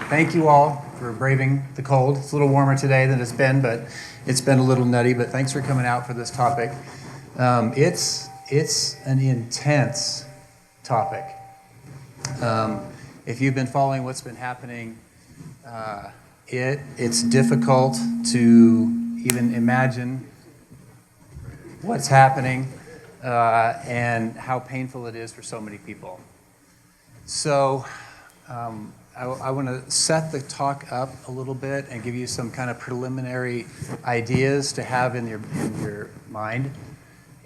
thank you all for braving the cold. It's a little warmer today than it's been, but it's been a little nutty. But thanks for coming out for this topic. It's an intense topic. If you've been following what's been happening, it's difficult to even imagine what's happening and how painful it is for so many people. So I want to set the talk up a little bit and give you some kind of preliminary ideas to have in your mind.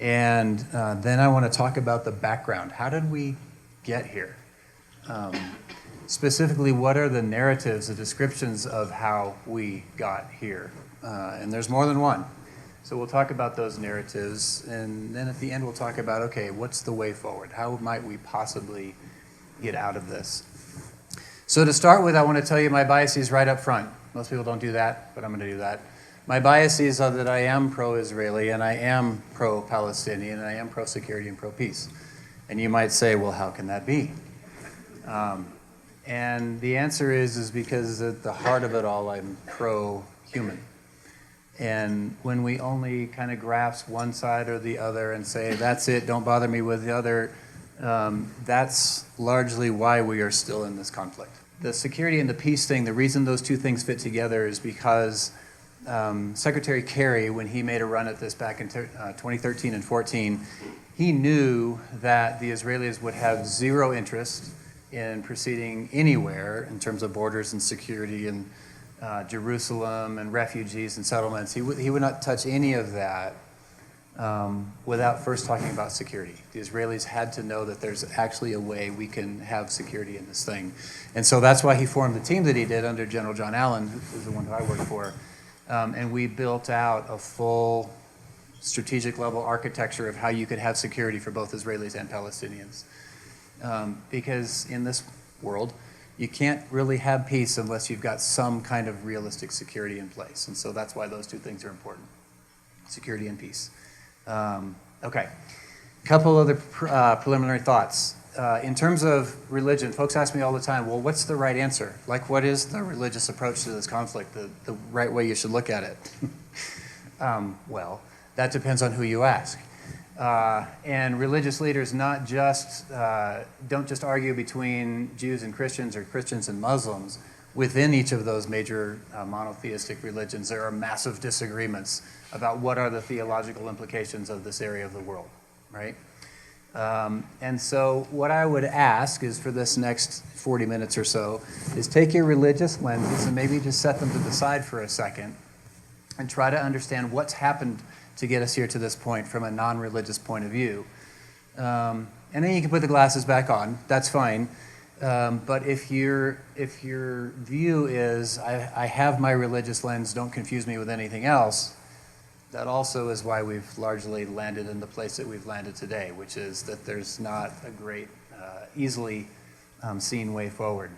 And then I want to talk about the background. How did we get here? Specifically, what are the narratives, the descriptions of how we got here? And there's more than one. So we'll talk about those narratives, and then at the end we'll talk about, okay, what's the way forward? How might we possibly get out of this? So to start with, I want to tell you my biases right up front. Most people don't do that, but I'm going to do that. My biases are that I am pro-Israeli, and I am pro-Palestinian, and I am pro-security and pro-peace. And you might say, well, how can that be? And the answer is because at the heart of it all, I'm pro-human. And when we only kind of grasp one side or the other and say, that's it, don't bother me with the other, that's largely why we are still in this conflict. The security and the peace thing, the reason those two things fit together is because Secretary Kerry, when he made a run at this back in 2013 and 14, he knew that the Israelis would have zero interest in proceeding anywhere in terms of borders and security and Jerusalem and refugees and settlements. He would not touch any of that without first talking about security. The Israelis had to know that there's actually a way we can have security in this thing. And so that's why he formed the team that he did under General John Allen, who's the one who I worked for. And we built out a full strategic level architecture of how you could have security for both Israelis and Palestinians. Because in this world, you can't really have peace unless you've got some kind of realistic security in place. And so that's why those two things are important, security and peace. Okay, a couple other preliminary thoughts. In terms of religion, folks ask me all the time, well, what's the right answer? Like, what is the religious approach to this conflict, the right way you should look at it? Well, that depends on who you ask. And religious leaders don't just argue between Jews and Christians or Christians and Muslims. Within each of those major monotheistic religions, there are massive disagreements about what are the theological implications of this area of the world, right? And so what I would ask is for this next 40 minutes or so is take your religious lenses and maybe just set them to the side for a second and try to understand what's happened to get us here to this point from a non-religious point of view. And then you can put the glasses back on. That's fine. But if your view is, I have my religious lens, don't confuse me with anything else, that also is why we've largely landed in the place that we've landed today, which is that there's not a great, easily seen way forward.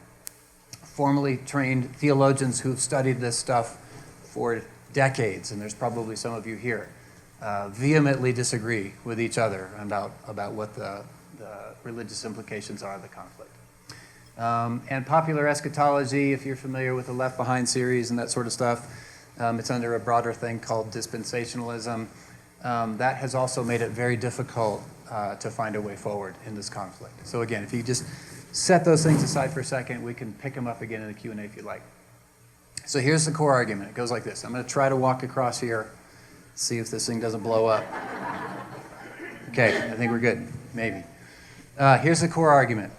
Formally trained theologians who've studied this stuff for decades, and there's probably some of you here, vehemently disagree with each other about what the religious implications are of the conflict. And popular eschatology, if you're familiar with the Left Behind series and that sort of stuff, it's under a broader thing called dispensationalism. That has also made it very difficult to find a way forward in this conflict. So again, if you just set those things aside for a second, we can pick them up again in the Q&A if you like. So here's the core argument. It goes like this. I'm going to try to walk across here, see if this thing doesn't blow up. Okay, I think we're good, maybe. Here's the core argument.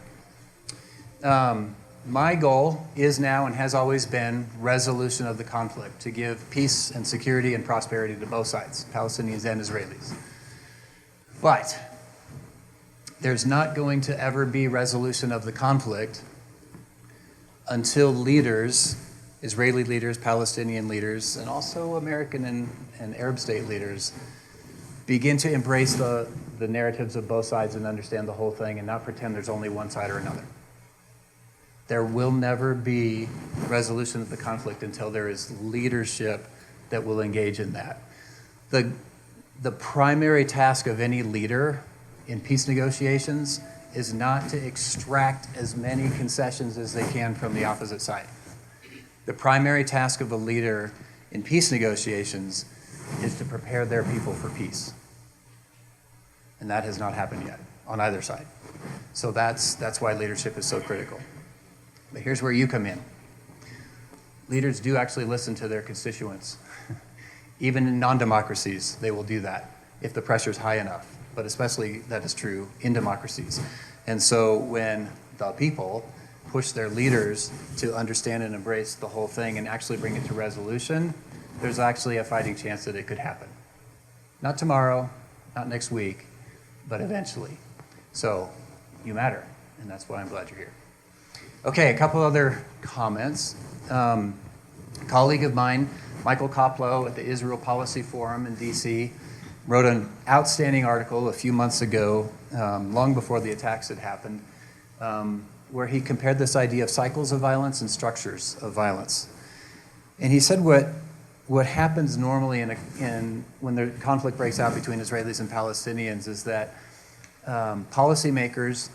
My goal is now and has always been resolution of the conflict, to give peace and security and prosperity to both sides, Palestinians and Israelis. But there's not going to ever be resolution of the conflict until leaders, Israeli leaders, Palestinian leaders, and also American and Arab state leaders begin to embrace the narratives of both sides and understand the whole thing and not pretend there's only one side or another. There will never be resolution of the conflict until there is leadership that will engage in that. The primary task of any leader in peace negotiations is not to extract as many concessions as they can from the opposite side. The primary task of a leader in peace negotiations is to prepare their people for peace. And that has not happened yet on either side. So that's why leadership is so critical. But here's where you come in. Leaders do actually listen to their constituents. Even in non-democracies, they will do that if the pressure is high enough. But especially that is true in democracies. And so when the people push their leaders to understand and embrace the whole thing and actually bring it to resolution, there's actually a fighting chance that it could happen. Not tomorrow, not next week, but eventually. So you matter, and that's why I'm glad you're here. Okay, a couple other comments. A colleague of mine, Michael Koplow at the Israel Policy Forum in DC, wrote an outstanding article a few months ago, long before the attacks had happened, where he compared this idea of cycles of violence and structures of violence. And he said what happens normally when the conflict breaks out between Israelis and Palestinians is that policymakers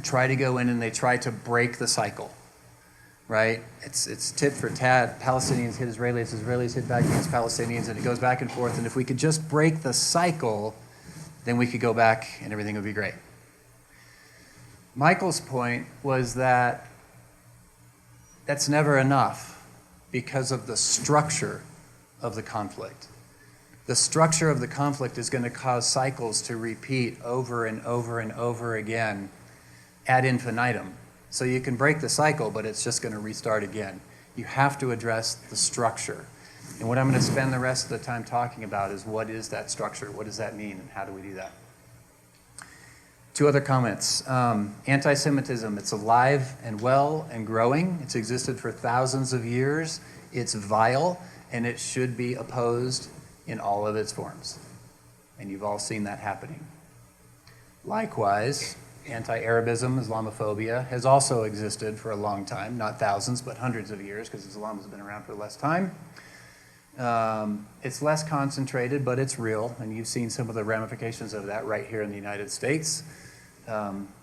try to go in and they try to break the cycle, right? It's tit for tat. Palestinians hit Israelis, Israelis hit back against Palestinians, and it goes back and forth. And if we could just break the cycle, then we could go back and everything would be great. Michael's point was that that's never enough because of the structure of the conflict. The structure of the conflict is going to cause cycles to repeat over and over and over again ad infinitum. So you can break the cycle, but it's just going to restart again. You have to address the structure. And what I'm going to spend the rest of the time talking about is what is that structure? What does that mean, and how do we do that? Two other comments. Anti-Semitism, it's alive and well and growing. It's existed for thousands of years. It's vile, and it should be opposed in all of its forms. And you've all seen that happening. Likewise, anti-Arabism, Islamophobia, has also existed for a long time, not thousands, but hundreds of years, because Islam has been around for less time. It's less concentrated, but it's real, and you've seen some of the ramifications of that right here in the United States.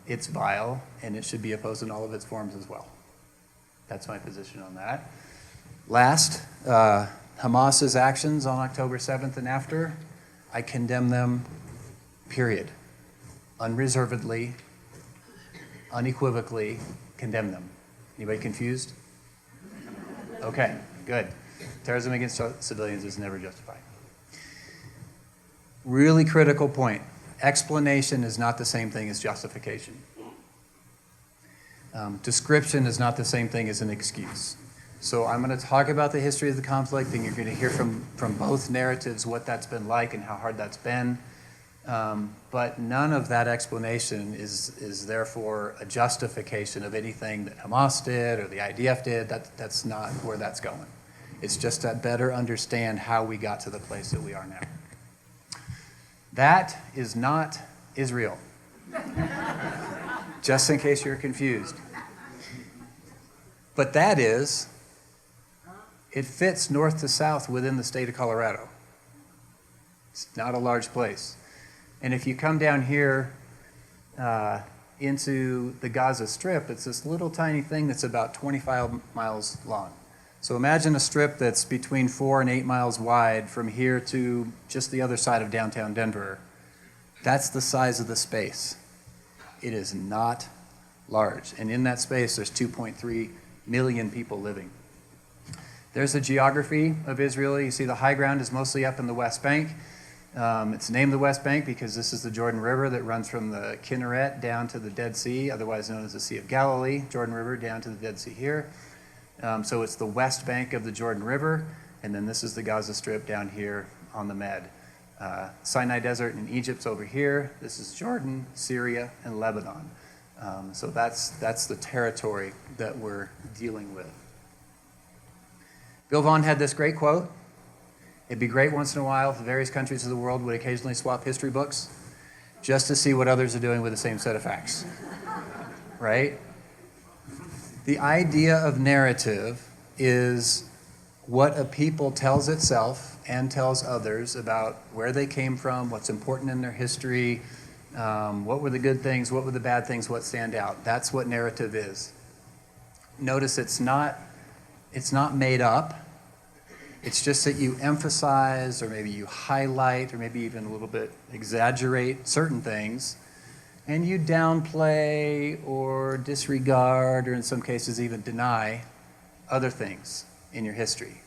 It's vile, and it should be opposed in all of its forms as well. That's my position on that. Last, Hamas's actions on October 7th and after, I condemn them, period. Unreservedly, unequivocally condemn them. Anybody confused? Okay, good. Terrorism against civilians is never justified. Really critical point. Explanation is not the same thing as justification. Description is not the same thing as an excuse. So I'm going to talk about the history of the conflict, and you're going to hear from both narratives what that's been like and how hard that's been. But none of that explanation is therefore a justification of anything that Hamas did or the IDF did. That's not where that's going. It's just to better understand how we got to the place that we are now. That is not Israel. Just in case you're confused. But that is, it fits north to south within the state of Colorado. It's not a large place. And if you come down here into the Gaza Strip, it's this little tiny thing that's about 25 miles long. So imagine a strip that's between 4 and 8 miles wide from here to just the other side of downtown Denver. That's the size of the space. It is not large. And in that space, there's 2.3 million people living. There's the geography of Israel. You see the high ground is mostly up in the West Bank. It's named the West Bank because this is the Jordan River that runs from the Kinneret down to the Dead Sea, otherwise known as the Sea of Galilee, Jordan River down to the Dead Sea here. So it's the West Bank of the Jordan River, and then this is the Gaza Strip down here on the Med. Sinai Desert in Egypt's over here. This is Jordan, Syria, and Lebanon. So that's the territory that we're dealing with. Bill Vaughan had this great quote. It'd be great once in a while if the various countries of the world would occasionally swap history books just to see what others are doing with the same set of facts. Right? The idea of narrative is what a people tells itself and tells others about where they came from, what's important in their history, what were the good things, what were the bad things, what stand out. That's what narrative is. Notice it's not It's not made up. It's just that you emphasize, or maybe you highlight, or maybe even a little bit exaggerate certain things, and you downplay or disregard, or in some cases even deny, other things in your history.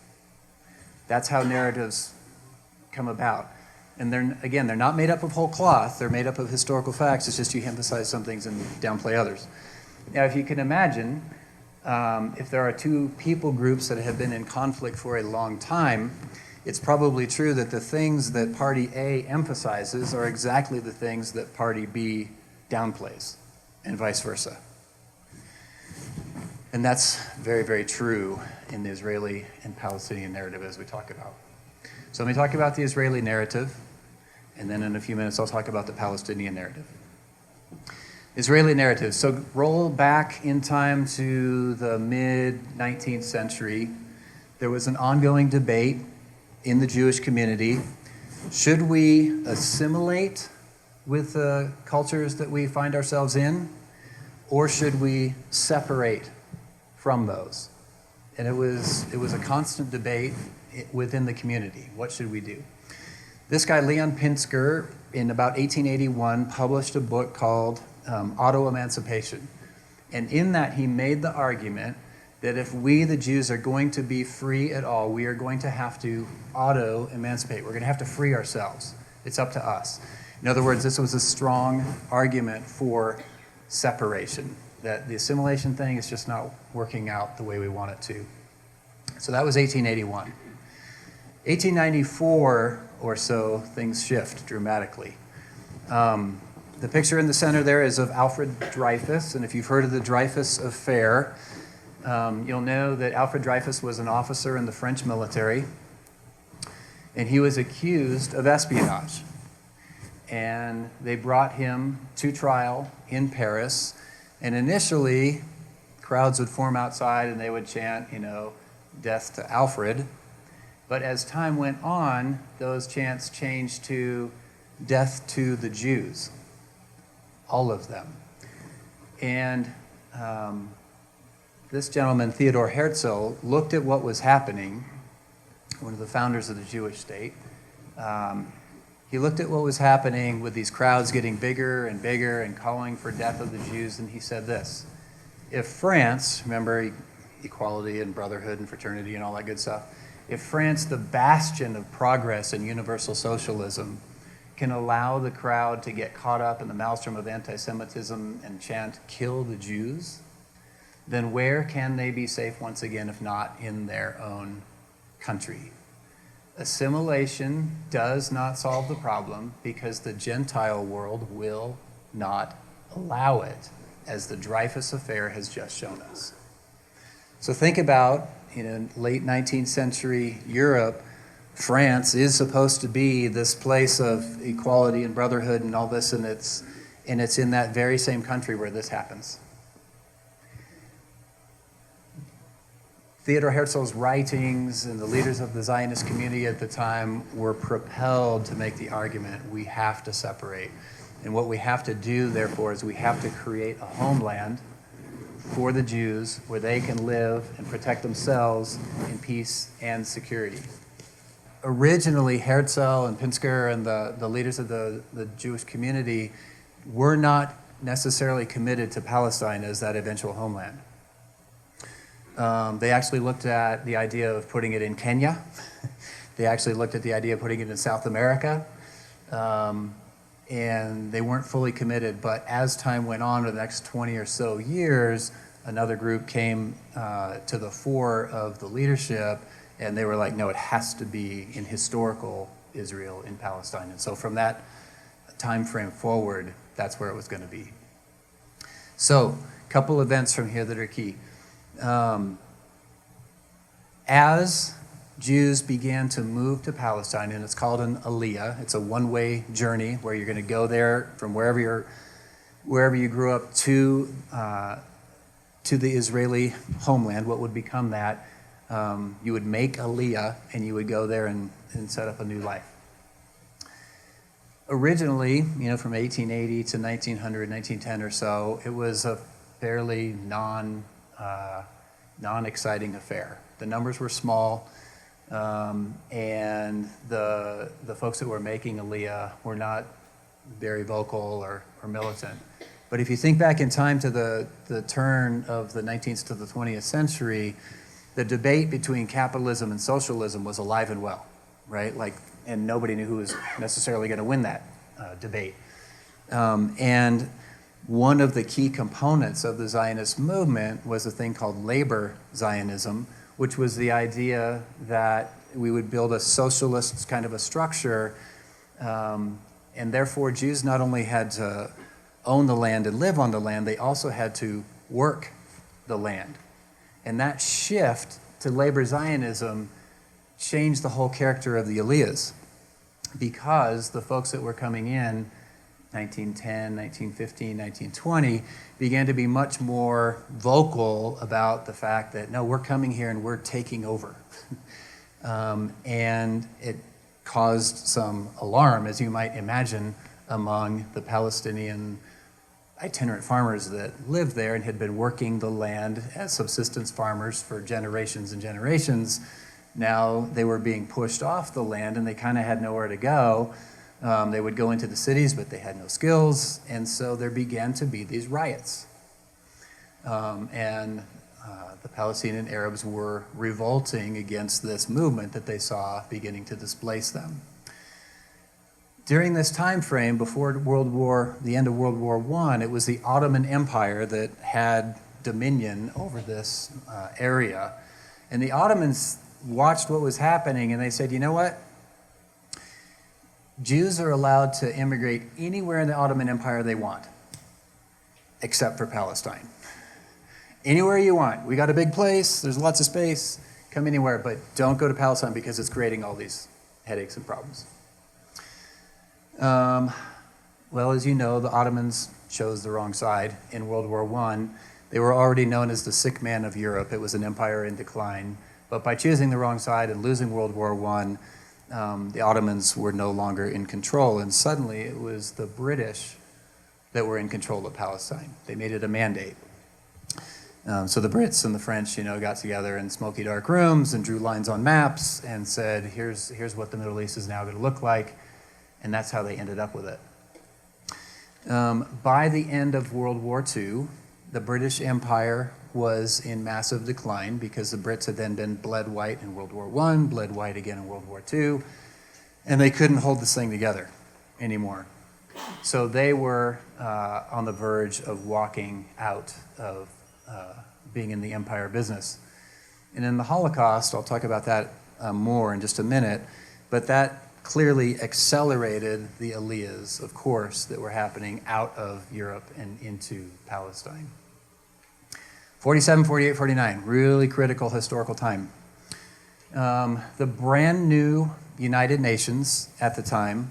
That's how narratives come about. And they're not made up of whole cloth. They're made up of historical facts. It's just you emphasize some things and downplay others. Now, if you can imagine, if there are two people groups that have been in conflict for a long time, it's probably true that the things that Party A emphasizes are exactly the things that Party B downplays, and vice versa. And that's very, very true in the Israeli and Palestinian narrative, as we talk about. So let me talk about the Israeli narrative, and then in a few minutes I'll talk about the Palestinian narrative. Israeli narrative. So roll back in time to the mid-19th century. There was an ongoing debate in the Jewish community. Should we assimilate with the cultures that we find ourselves in, or should we separate from those? And it was a constant debate within the community. What should we do? This guy, Leon Pinsker, in about 1881, published a book called Auto-Emancipation. And in that, he made the argument that if we, the Jews, are going to be free at all, we are going to have to auto-emancipate. We're going to have to free ourselves. It's up to us. In other words, this was a strong argument for separation, that the assimilation thing is just not working out the way we want it to. So that was 1881. 1894 or so, things shift dramatically. The picture in the center there is of Alfred Dreyfus, and if you've heard of the Dreyfus Affair, you'll know that Alfred Dreyfus was an officer in the French military, and he was accused of espionage. And they brought him to trial in Paris, and initially, crowds would form outside and they would chant, death to Alfred. But as time went on, those chants changed to death to the Jews, all of them. And this gentleman, Theodor Herzl, looked at what was happening, one of the founders of the Jewish state. He looked at what was happening with these crowds getting bigger and bigger and calling for death of the Jews, and he said this: if France, remember equality and brotherhood and fraternity and all that good stuff, if France, the bastion of progress and universal socialism, can allow the crowd to get caught up in the maelstrom of anti-Semitism and chant, kill the Jews, then where can they be safe once again if not in their own country? Assimilation does not solve the problem because the Gentile world will not allow it, as the Dreyfus Affair has just shown us. So think about, late 19th century Europe, France is supposed to be this place of equality and brotherhood and all this, and it's in that very same country where this happens. Theodor Herzl's writings and the leaders of the Zionist community at the time were propelled to make the argument, we have to separate. And what we have to do, therefore, is we have to create a homeland for the Jews where they can live and protect themselves in peace and security. Originally, Herzl and Pinsker and the leaders of the Jewish community were not necessarily committed to Palestine as that eventual homeland. They actually looked at the idea of putting it in Kenya. They actually looked at the idea of putting it in South America. And they weren't fully committed, but as time went on, over the next 20 or so years, another group came to the fore of the leadership, and they were like, no, it has to be in historical Israel in Palestine. And so from that time frame forward, that's where it was going to be. So, a couple events from here that are key. As Jews began to move to Palestine, and it's called an aliyah. It's a one-way journey where you're going to go there from wherever you grew up to the Israeli homeland, what would become that. You would make aliyah, and you would go there and set up a new life. Originally, from 1880 to 1900, 1910 or so, it was a fairly non-exciting affair. The numbers were small, and the folks that were making Aliyah were not very vocal or militant. But if you think back in time to the turn of the 19th to the 20th century, the debate between capitalism and socialism was alive and well, right? Like, and nobody knew who was necessarily going to win that debate. And one of the key components of the Zionist movement was a thing called labor Zionism, which was the idea that we would build a socialist kind of a structure, and therefore Jews not only had to own the land and live on the land, they also had to work the land. And that shift to labor Zionism changed the whole character of the Aliyahs, because the folks that were coming in 1910, 1915, 1920 began to be much more vocal about the fact that, no, we're coming here and we're taking over. And it caused some alarm, as you might imagine, among the Palestinian itinerant farmers that lived there and had been working the land as subsistence farmers for generations and generations. Now they were being pushed off the land and they kind of had nowhere to go. They would go into the cities, but they had no skills, and so there began to be these riots. And the Palestinian Arabs were revolting against this movement that they saw beginning to displace them. During this time frame, before the end of World War I, it was the Ottoman Empire that had dominion over this area. And the Ottomans watched what was happening, and they said, you know what? Jews are allowed to immigrate anywhere in the Ottoman Empire they want, except for Palestine. Anywhere you want. We got a big place, there's lots of space, come anywhere, but don't go to Palestine because it's creating all these headaches and problems. Well, as you know, the Ottomans chose the wrong side in World War I. They were already known as the sick man of Europe. It was an empire in decline. But by choosing the wrong side and losing World War I, the Ottomans were no longer in control. And suddenly it was the British that were in control of Palestine. They made it a mandate. So the Brits and the French, got together in smoky dark rooms and drew lines on maps and said, here's what the Middle East is now going to look like. And that's how they ended up with it. By the end of World War II, the British Empire was in massive decline because the Brits had then been bled white in World War I, bled white again in World War II, and they couldn't hold this thing together anymore. So they were on the verge of walking out of being in the empire business. And in the Holocaust, I'll talk about that more in just a minute, but that clearly accelerated the Aliyahs, of course, that were happening out of Europe and into Palestine. 47, 48, 49, really critical historical time. The brand new United Nations at the time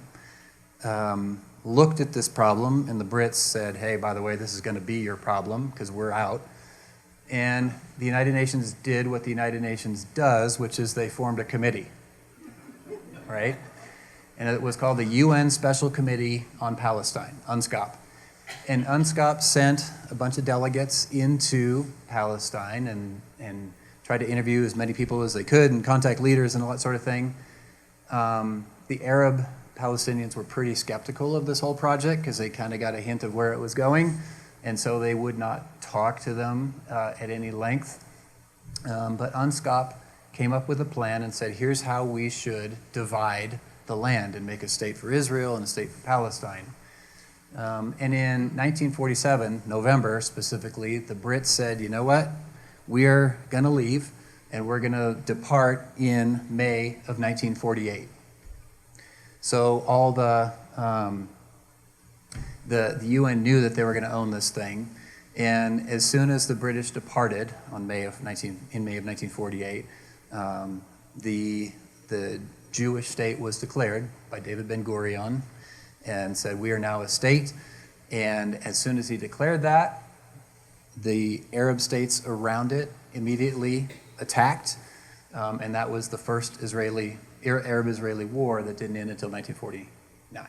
looked at this problem, and the Brits said, hey, by the way, this is going to be your problem because we're out. And the United Nations did what the United Nations does, which is they formed a committee, right? And it was called the UN Special Committee on Palestine, UNSCOP. And UNSCOP sent a bunch of delegates into Palestine and tried to interview as many people as they could and contact leaders and all that sort of thing. The Arab Palestinians were pretty skeptical of this whole project because they kind of got a hint of where it was going, and so they would not talk to them at any length. But UNSCOP came up with a plan and said, here's how we should divide the land and make a state for Israel and a state for Palestine. And in 1947, November specifically, the Brits said, you know what? We're going to leave, and we're going to depart in May of 1948. So all the UN knew that they were going to own this thing, and as soon as the British departed in May of 1948, the Jewish state was declared by David Ben-Gurion and said, we are now a state. And as soon as he declared that, the Arab states around it immediately attacked, and that was the first Arab-Israeli war that didn't end until 1949.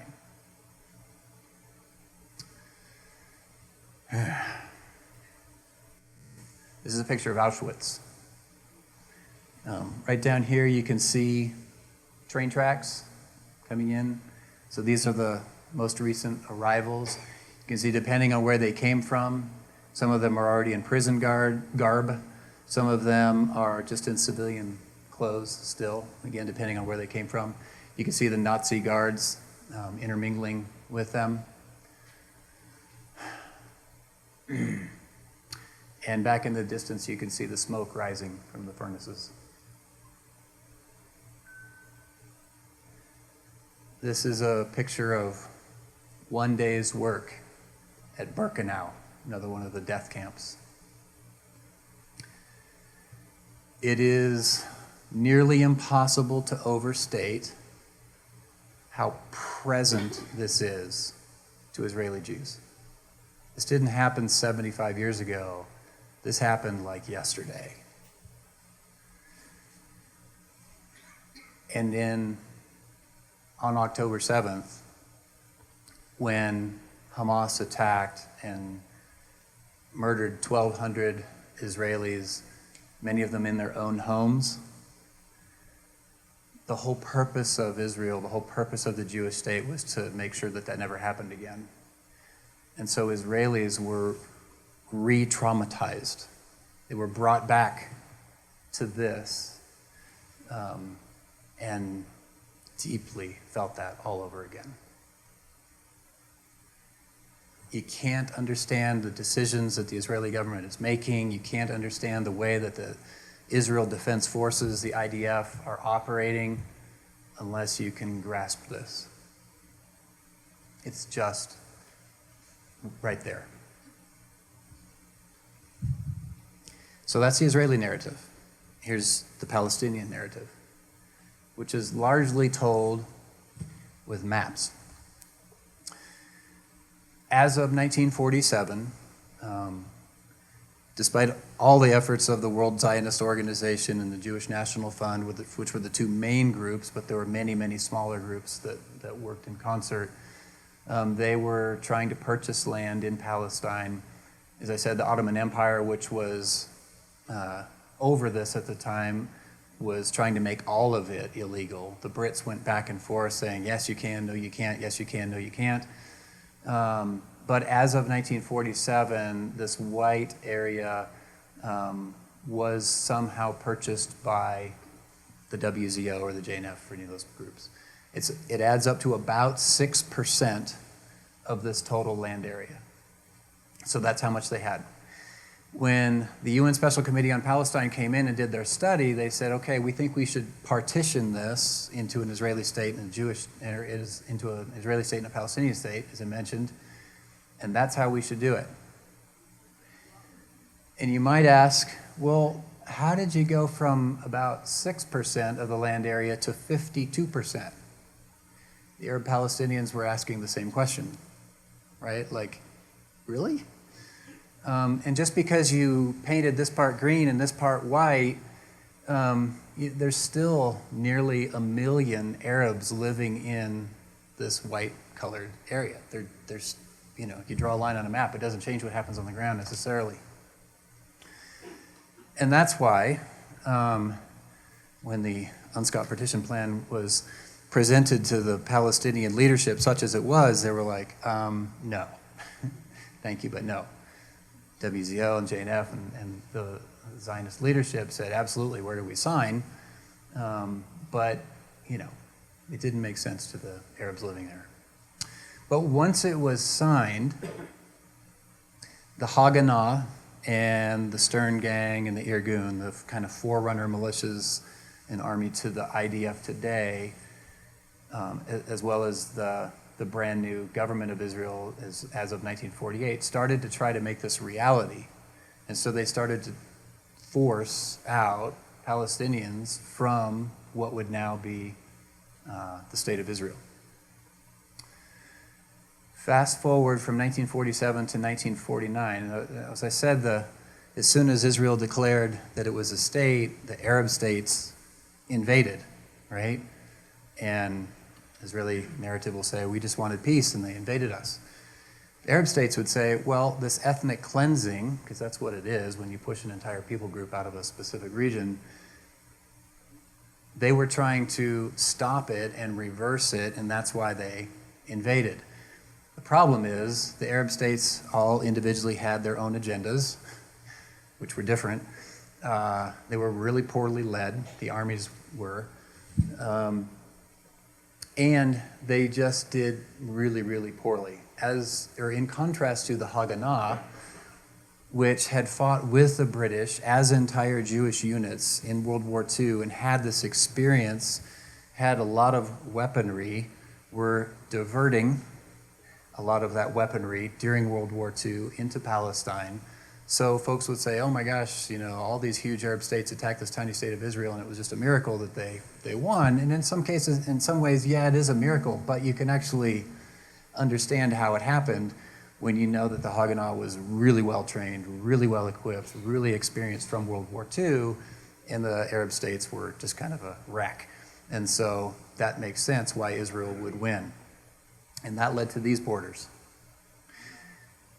This is a picture of Auschwitz. Right down here, you can see train tracks coming in. So these are the most recent arrivals. You can see depending on where they came from, some of them are already in prison garb. Some of them are just in civilian clothes still, again, depending on where they came from. You can see the Nazi guards intermingling with them. And back in the distance, you can see the smoke rising from the furnaces. This is a picture of one day's work at Birkenau, another one of the death camps. It is nearly impossible to overstate how present this is to Israeli Jews. This didn't happen 75 years ago. This happened like yesterday. And then on October 7th, when Hamas attacked and murdered 1,200 Israelis, many of them in their own homes, the whole purpose of Israel, the whole purpose of the Jewish state was to make sure that that never happened again. And so Israelis were re-traumatized. They were brought back to this and deeply felt that all over again. You can't understand the decisions that the Israeli government is making. You can't understand the way that the Israel Defense Forces, the IDF, are operating unless you can grasp this. It's just right there. So that's the Israeli narrative. Here's the Palestinian narrative, which is largely told with maps. As of 1947, despite all the efforts of the World Zionist Organization and the Jewish National Fund, which were the two main groups, but there were many, many smaller groups that worked in concert, they were trying to purchase land in Palestine. As I said, the Ottoman Empire, which was over this at the time, was trying to make all of it illegal. The Brits went back and forth saying, yes, you can, no, you can't, yes, you can, no, you can't. But as of 1947, this white area was somehow purchased by the WZO or the JNF for any of those groups. It adds up to about 6% of this total land area. So that's how much they had. When the UN Special Committee on Palestine came in and did their study, they said, okay, we think we should partition this into an Israeli state and into an Israeli state and a Palestinian state, as I mentioned, and that's how we should do it. And you might ask, well, how did you go from about 6% of the land area to 52%? The Arab Palestinians were asking the same question, right? Like, really? And just because you painted this part green and this part white, there's still nearly 1 million Arabs living in this white-colored area. There's, if you draw a line on a map, it doesn't change what happens on the ground necessarily. And that's why, when the UNSCOP partition plan was presented to the Palestinian leadership, such as it was, they were like, no, thank you, but no. WZO and JNF and the Zionist leadership said, absolutely, where do we sign? But, it didn't make sense to the Arabs living there. But once it was signed, the Haganah and the Stern Gang and the Irgun, the kind of forerunner militias and army to the IDF today, as well as the brand new government of Israel as of 1948, started to try to make this reality. And so they started to force out Palestinians from what would now be the state of Israel. Fast forward from 1947 to 1949, as I said, as soon as Israel declared that it was a state, the Arab states invaded, right? And Israeli narrative will say, we just wanted peace and they invaded us. The Arab states would say, well, this ethnic cleansing, because that's what it is when you push an entire people group out of a specific region, They were trying to stop it and reverse it, and that's why they invaded. The problem is the Arab states all individually had their own agendas, which were different. They were really poorly led, the armies were. And they just did really, really poorly. In contrast to the Haganah, which had fought with the British as entire Jewish units in World War II and had this experience, had a lot of weaponry, were diverting a lot of that weaponry during World War II into Palestine. So folks would say, oh my gosh, all these huge Arab states attacked this tiny state of Israel, and it was just a miracle that they won. And in some cases, in some ways, yeah, it is a miracle, but you can actually understand how it happened when you know that the Haganah was really well trained, really well equipped, really experienced from World War II, and the Arab states were just kind of a wreck. And so that makes sense why Israel would win. And that led to these borders.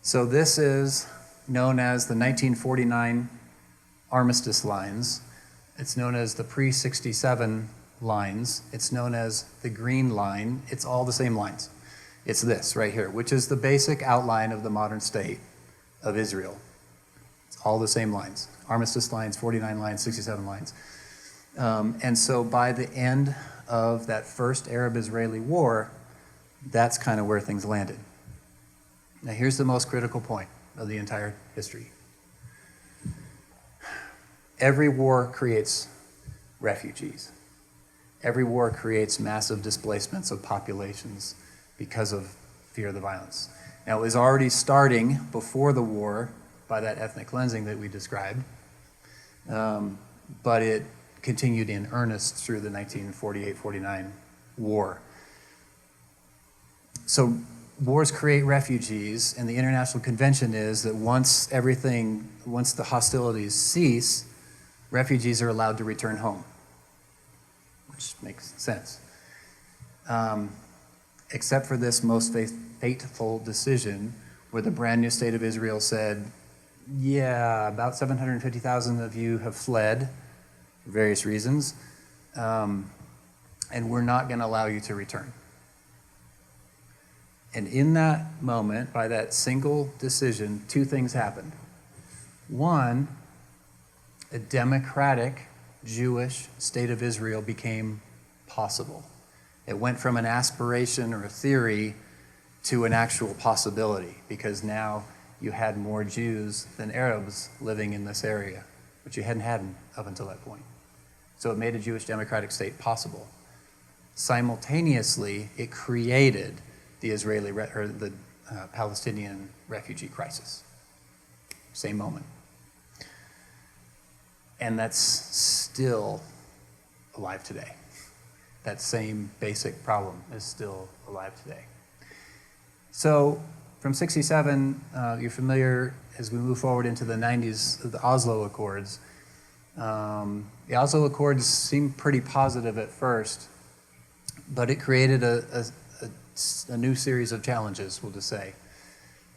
So this is known as the 1949 armistice lines. It's known as the pre-67 lines. It's known as the green line. It's all the same lines. It's this right here, which is the basic outline of the modern state of Israel. It's all the same lines. Armistice lines, 49 lines, 67 lines. And so by the end of that first Arab-Israeli war, that's kind of where things landed. Now here's the most critical point of the entire history. Every war creates refugees. Every war creates massive displacements of populations because of fear of the violence. Now, it was already starting before the war by that ethnic cleansing that we described, but it continued in earnest through the 1948-49 war. So wars create refugees, and the International Convention is that once the hostilities cease, refugees are allowed to return home, which makes sense. Except for this most fateful decision where the brand new state of Israel said, yeah, about 750,000 of you have fled for various reasons, and we're not going to allow you to return. And in that moment, by that single decision, two things happened. One, a democratic Jewish state of Israel became possible. It went from an aspiration or a theory to an actual possibility, because now you had more Jews than Arabs living in this area, which you hadn't had up until that point. So it made a Jewish democratic state possible. Simultaneously, it created the Palestinian refugee crisis. Same moment. And that's still alive today. That same basic problem is still alive today. So from 67, you're familiar as we move forward into the 90s, the Oslo Accords. The Oslo Accords seemed pretty positive at first, but it created a new series of challenges, we'll just say.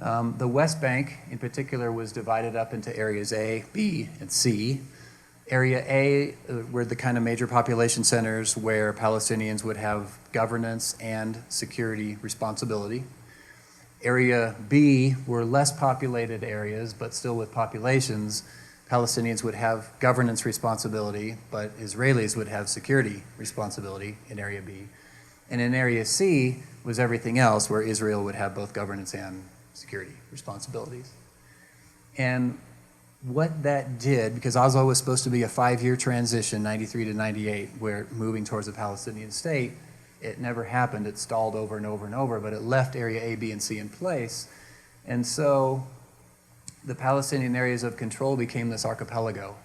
The West Bank, in particular, was divided up into areas A, B, and C. Area A were the kind of major population centers where Palestinians would have governance and security responsibility. Area B were less populated areas, but still with populations. Palestinians would have governance responsibility, but Israelis would have security responsibility in Area B. And in Area C was everything else, where Israel would have both governance and security responsibilities. And what that did, because Oslo was supposed to be a 5-year transition, 93 to 98, where moving towards a Palestinian state, it never happened. It stalled over and over and over, but it left Area A, B, and C in place. And so the Palestinian areas of control became this archipelago.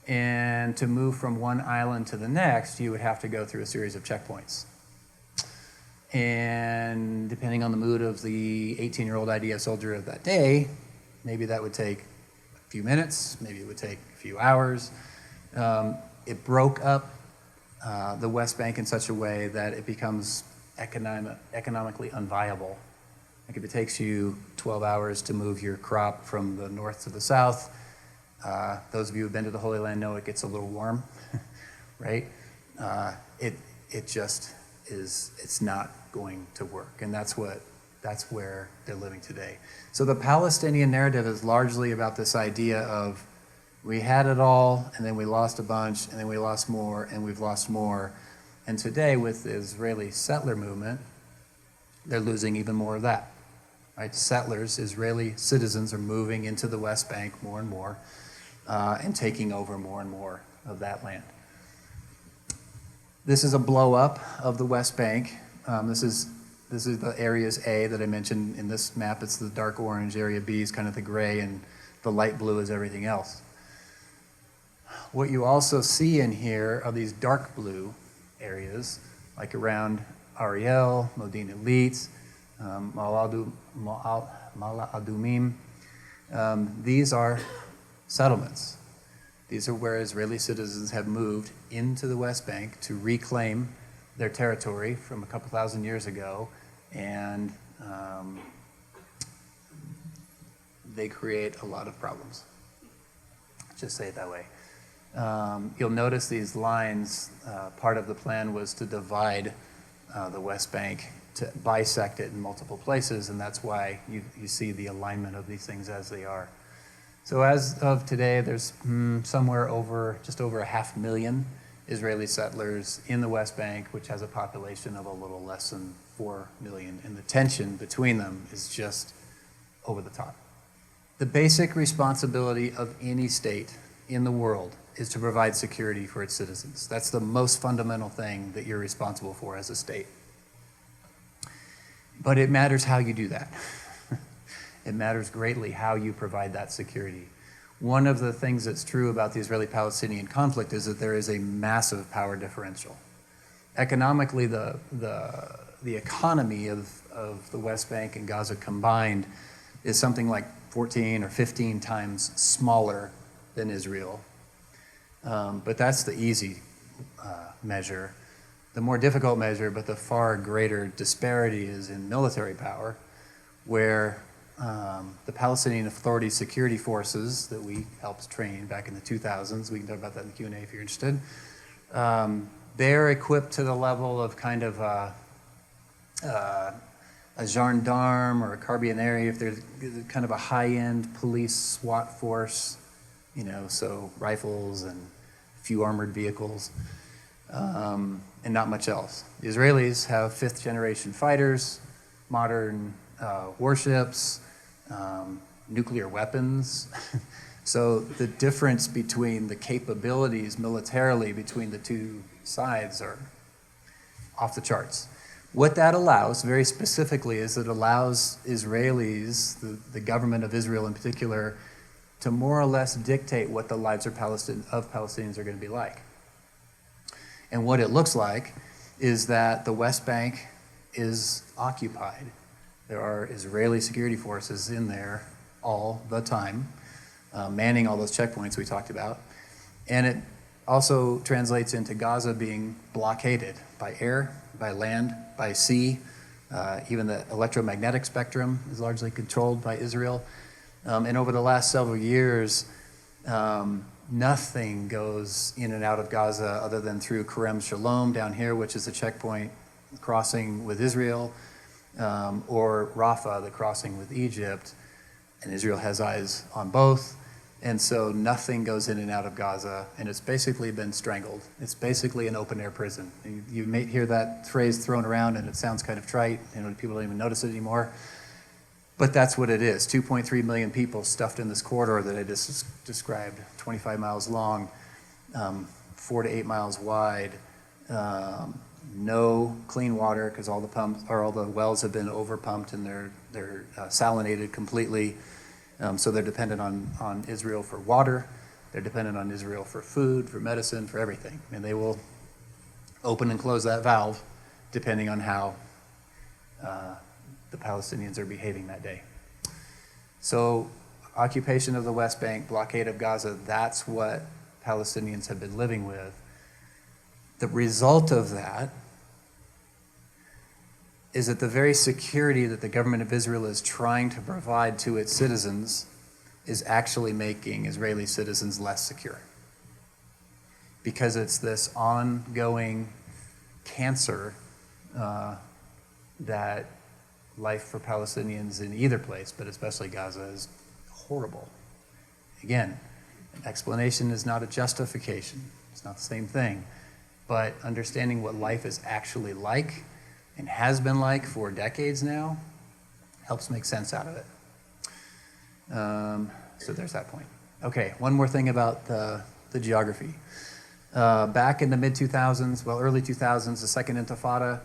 And to move from one island to the next, you would have to go through a series of checkpoints. And depending on the mood of the 18-year-old IDF soldier of that day, maybe that would take a few minutes, maybe it would take a few hours. It broke up the West Bank in such a way that it becomes economically unviable. Like if it takes you 12 hours to move your crop from the north to the south, those of you who've been to the Holy Land know it gets a little warm, right? it just is, it's not going to work. And that's where they're living today. So the Palestinian narrative is largely about this idea of we had it all, and then we lost a bunch, and then we lost more, and we've lost more. And today, with the Israeli settler movement, they're losing even more of that. Right? Settlers, Israeli citizens, are moving into the West Bank more and more, and taking over more and more of that land. This is a blow up of the West Bank. This is the areas A that I mentioned in this map. It's the dark orange. Area B is kind of the gray, and the light blue is everything else. What you also see in here are these dark blue areas, like around Ariel, Modin Elite, Ma'ala Adumim. These are settlements. These are where Israeli citizens have moved into the West Bank to reclaim their territory from a couple thousand years ago, and they create a lot of problems. Just say it that way. You'll notice these lines, part of the plan was to divide the West Bank, to bisect it in multiple places, and that's why you see the alignment of these things as they are. So as of today, there's somewhere just over 500,000 Israeli settlers in the West Bank, which has a population of a little less than 4 million, and the tension between them is just over the top. The basic responsibility of any state in the world is to provide security for its citizens. That's the most fundamental thing that you're responsible for as a state. But it matters how you do that. It matters greatly how you provide that security. One of the things that's true about the Israeli-Palestinian conflict is that there is a massive power differential. Economically, the economy of the West Bank and Gaza combined is something like 14 or 15 times smaller than Israel. But that's the easy measure. The more difficult measure, but the far greater disparity, is in military power, where the Palestinian Authority security forces that we helped train back in the 2000s, we can talk about that in the Q&A if you're interested, they're equipped to the level of kind of a gendarme or a carabinieri, if they're kind of a high-end police SWAT force, so rifles and a few armored vehicles, and not much else. The Israelis have 5th-generation fighters, modern warships, nuclear weapons. So the difference between the capabilities militarily between the two sides are off the charts. What that allows, very specifically, is it allows Israelis, the government of Israel in particular, to more or less dictate what the lives of Palestinians are going to be like. And what it looks like is that the West Bank is occupied. There are Israeli security forces in there all the time, manning all those checkpoints we talked about. And it also translates into Gaza being blockaded by air, by land, by sea. Even the electromagnetic spectrum is largely controlled by Israel. And over the last several years, nothing goes in and out of Gaza other than through Kerem Shalom down here, which is a checkpoint crossing with Israel, or Rafah, the crossing with Egypt. And Israel has eyes on both. And so nothing goes in and out of Gaza, and it's basically been strangled. It's basically an open-air prison. You may hear that phrase thrown around, and it sounds kind of trite. People don't even notice it anymore. But that's what it is. 2.3 million people stuffed in this corridor that I just described, 25 miles long, 4 to 8 miles wide. No clean water because all the wells have been overpumped and they're salinated completely. So they're dependent on Israel for water. They're dependent on Israel for food, for medicine, for everything. And they will open and close that valve depending on how the Palestinians are behaving that day. So occupation of the West Bank, blockade of Gaza, that's what Palestinians have been living with. The result of that is that the very security that the government of Israel is trying to provide to its citizens is actually making Israeli citizens less secure. because it's this ongoing cancer that life for Palestinians in either place, but especially Gaza, is horrible. Again, explanation is not a justification. It's not the same thing. But understanding what life is actually like and has been like for decades now helps make sense out of it. So there's that point. Okay, one more thing about the geography. Back in the mid-2000s, well, early 2000s, the Second Intifada,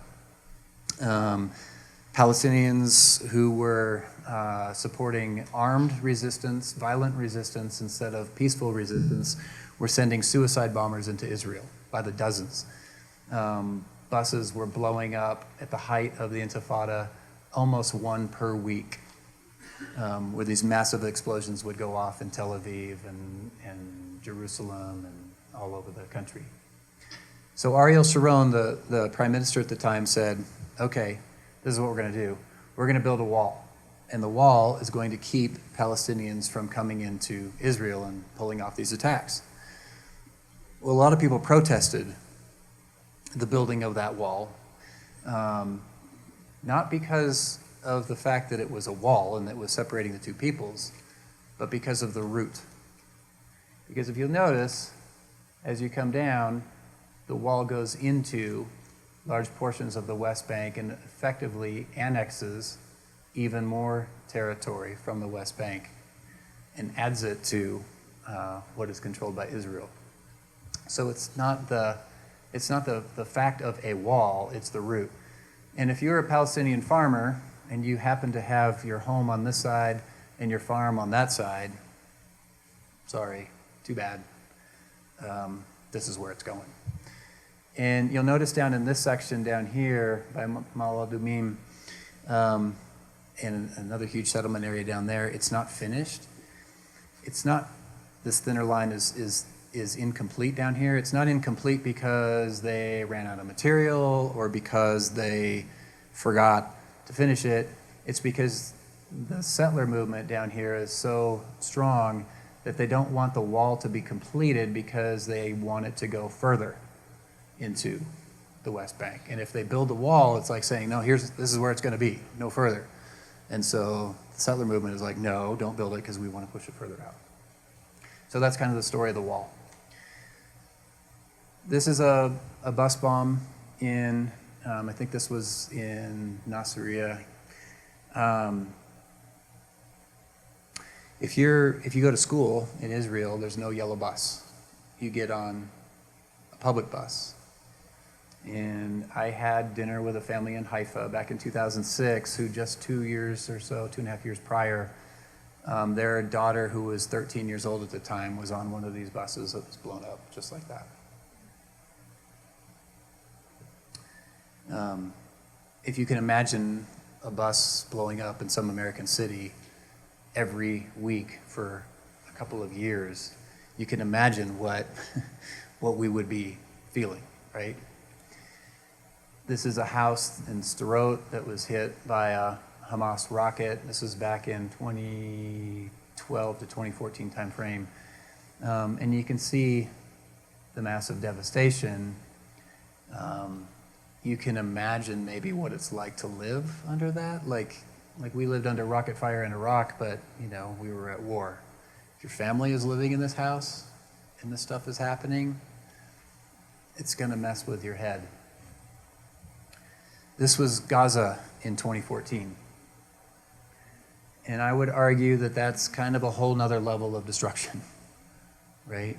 Palestinians who were supporting armed resistance, violent resistance instead of peaceful resistance, were sending suicide bombers into Israel by the dozens. Buses were blowing up at the height of the Intifada, almost one per week, where these massive explosions would go off in Tel Aviv and Jerusalem and all over the country. So Ariel Sharon, the prime minister at the time, said, okay, this is what we're going to do. We're going to build a wall. And the wall is going to keep Palestinians from coming into Israel and pulling off these attacks. Well, a lot of people protested the building of that wall, not because of the fact that it was a wall and that was separating the two peoples, but because of the route. Because if you'll notice, as you come down, the wall goes into large portions of the West Bank and effectively annexes even more territory from the West Bank and adds it to what is controlled by Israel. So it's not the fact of a wall, it's the route. And if you're a Palestinian farmer and you happen to have your home on this side and your farm on that side, sorry, too bad. This is where it's going. And you'll notice down in this section down here by Mal Adumim, and another huge settlement area down there, it's not finished. It's not, this thinner line is incomplete down here. It's not incomplete because they ran out of material or because they forgot to finish it. It's because the settler movement down here is so strong that they don't want the wall to be completed because they want it to go further into the West Bank. And if they build the wall, it's like saying, no, this is where it's going to be, no further. And so the settler movement is like, no, don't build it because we want to push it further out. So that's kind of the story of the wall. This is a bus bomb in, I think this was in Nasiriyah. If you go to school in Israel, there's no yellow bus. You get on a public bus. And I had dinner with a family in Haifa back in 2006 who just 2 years or so, 2.5 years prior, their daughter, who was 13 years old at the time, was on one of these buses that was blown up just like that. If you can imagine a bus blowing up in some American city every week for a couple of years, you can imagine what we would be feeling, right? This is a house in Sderot that was hit by a Hamas rocket. This is back in 2012 to 2014 timeframe. And you can see the massive devastation. You can imagine maybe what it's like to live under that. Like we lived under rocket fire in Iraq, but we were at war. If your family is living in this house and this stuff is happening, it's going to mess with your head. This was Gaza in 2014. And I would argue that that's kind of a whole nother level of destruction, right?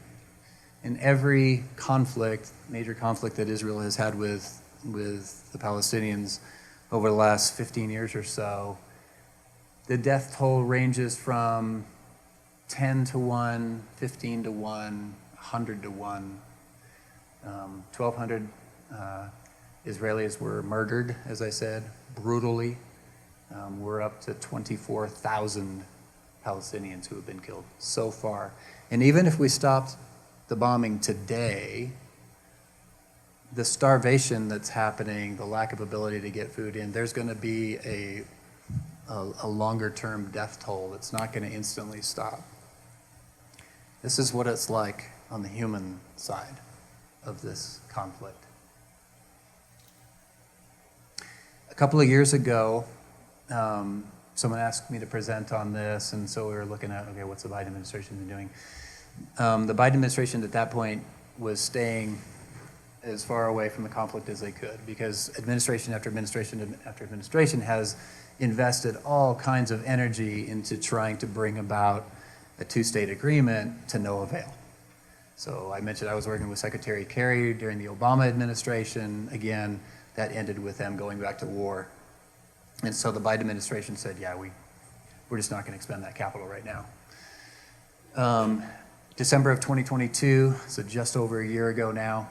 In every conflict, major conflict that Israel has had with the Palestinians over the last 15 years or so, the death toll ranges from 10 to 1, 15 to 1, 100 to 1. 1,200 Israelis were murdered, as I said, brutally. We're up to 24,000 Palestinians who have been killed so far. And even if we stopped the bombing today, the starvation that's happening, the lack of ability to get food in, there's going to be a longer-term death toll that's not going to instantly stop. This is what it's like on the human side. of this conflict. A couple of years ago, someone asked me to present on this, and so we were looking at, okay, what's the Biden administration been doing? The Biden administration at that point was staying as far away from the conflict as they could, because administration after administration after administration has invested all kinds of energy into trying to bring about a two-state agreement to no avail. So I mentioned I was working with Secretary Kerry during the Obama administration. Again, that ended with them going back to war. And so the Biden administration said, yeah, we're just not going to expend that capital right now. December of 2022, so just over a year ago now,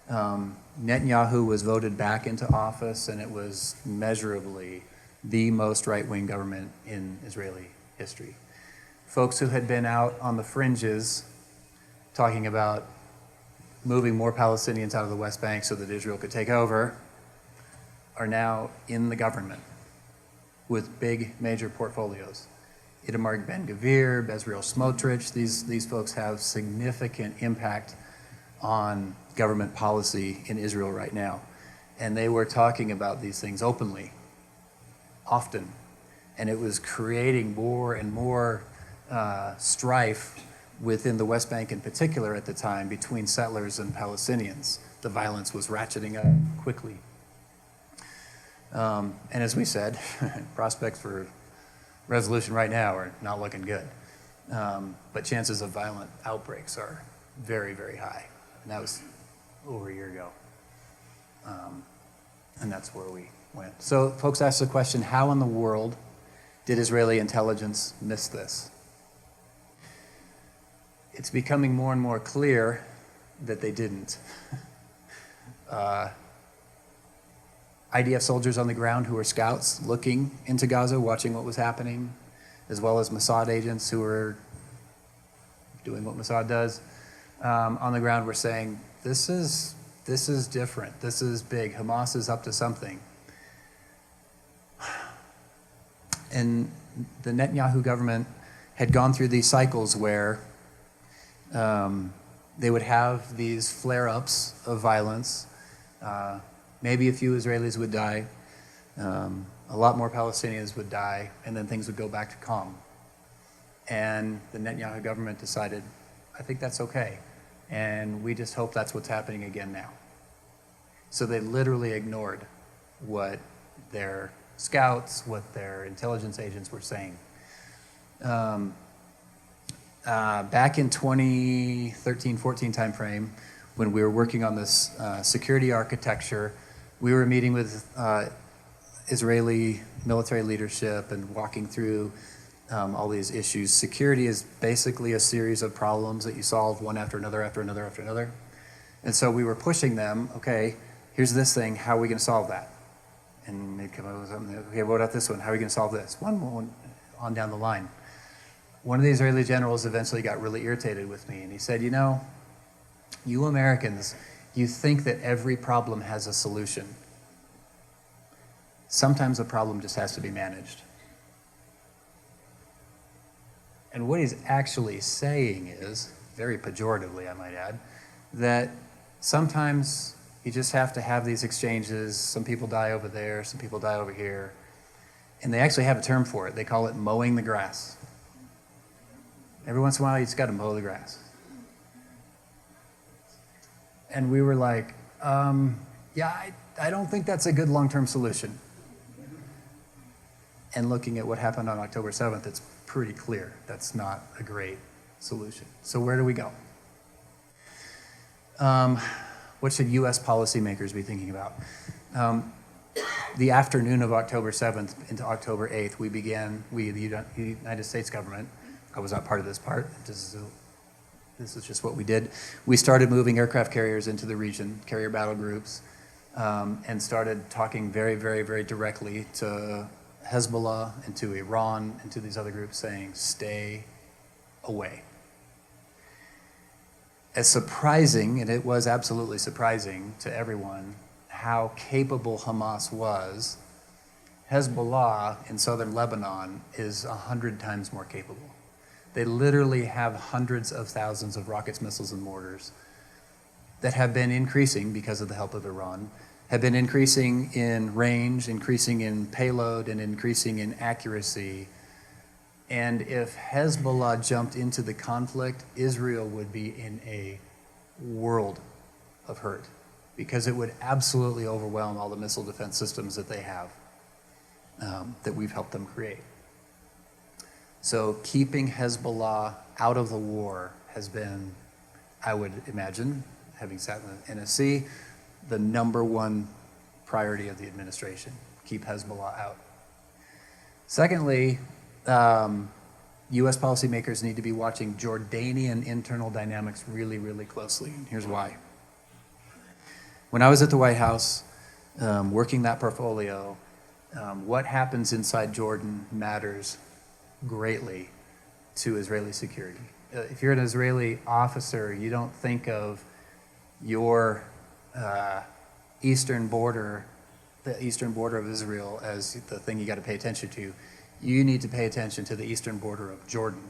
Netanyahu was voted back into office, and it was measurably the most right-wing government in Israeli history. Folks who had been out on the fringes talking about moving more Palestinians out of the West Bank so that Israel could take over are now in the government with big major portfolios. Itamar Ben-Gvir, Bezalel Smotrich, these folks have significant impact on government policy in Israel right now. And they were talking about these things openly, often. And it was creating more and more strife within the West Bank in particular at the time between settlers and Palestinians. The violence was ratcheting up quickly. And as we said, prospects for resolution right now are not looking good. But chances of violent outbreaks are very, very high. And that was over a year ago. And that's where we went. So folks ask the question, how in the world did Israeli intelligence miss this? It's becoming more and more clear that they didn't. IDF soldiers on the ground who were scouts looking into Gaza, watching what was happening, as well as Mossad agents who were doing what Mossad does on the ground were saying, this is different, this is big, Hamas is up to something. And the Netanyahu government had gone through these cycles where they would have these flare-ups of violence. Maybe a few Israelis would die, a lot more Palestinians would die, and then things would go back to calm. And the Netanyahu government decided, I think that's okay, and we just hope that's what's happening again now. So they literally ignored what their scouts, what their intelligence agents were saying. Back in 2013-14 timeframe, when we were working on this security architecture, we were meeting with Israeli military leadership and walking through all these issues. Security is basically a series of problems that you solve one after another, after another, after another. And so we were pushing them, okay, here's this thing, how are we going to solve that? And they'd come up with something, okay, what about this one? How are we going to solve this? One on down the line. One of the Israeli generals eventually got really irritated with me, and he said, you know, you Americans, you think that every problem has a solution. Sometimes the problem just has to be managed. And what he's actually saying is, very pejoratively I might add, that sometimes you just have to have these exchanges. Some people die over there, some people die over here. And they actually have a term for it. They call it mowing the grass. Every once in a while, you just got to mow the grass. And we were like, yeah, I don't think that's a good long-term solution. And looking at what happened on October 7th, it's pretty clear that's not a great solution. So where do we go? What should U.S. policymakers be thinking about? The afternoon of October 7th into October 8th, the United States government, I was not part of this part, this is just what we did. We started moving aircraft carriers into the region, carrier battle groups, and started talking very, very, very directly to Hezbollah and to Iran and to these other groups saying, stay away. As surprising, and it was absolutely surprising to everyone, how capable Hamas was, Hezbollah in southern Lebanon is 100 times more capable. They literally have hundreds of thousands of rockets, missiles, and mortars. that have been increasing because of the help of Iran, have been increasing in range, increasing in payload, and increasing in accuracy. And if Hezbollah jumped into the conflict, Israel would be in a world of hurt because it would absolutely overwhelm all the missile defense systems that they have, that we've helped them create. So keeping Hezbollah out of the war has been, I would imagine, having sat in the NSC, the number one priority of the administration, keep Hezbollah out. Secondly, U.S. policymakers need to be watching Jordanian internal dynamics really, really closely. And here's why. When I was at the White House, working that portfolio, what happens inside Jordan matters greatly to Israeli security. If you're an Israeli officer, you don't think of your eastern border, the eastern border of Israel, as the thing you got to pay attention to. You need to pay attention to the eastern border of Jordan.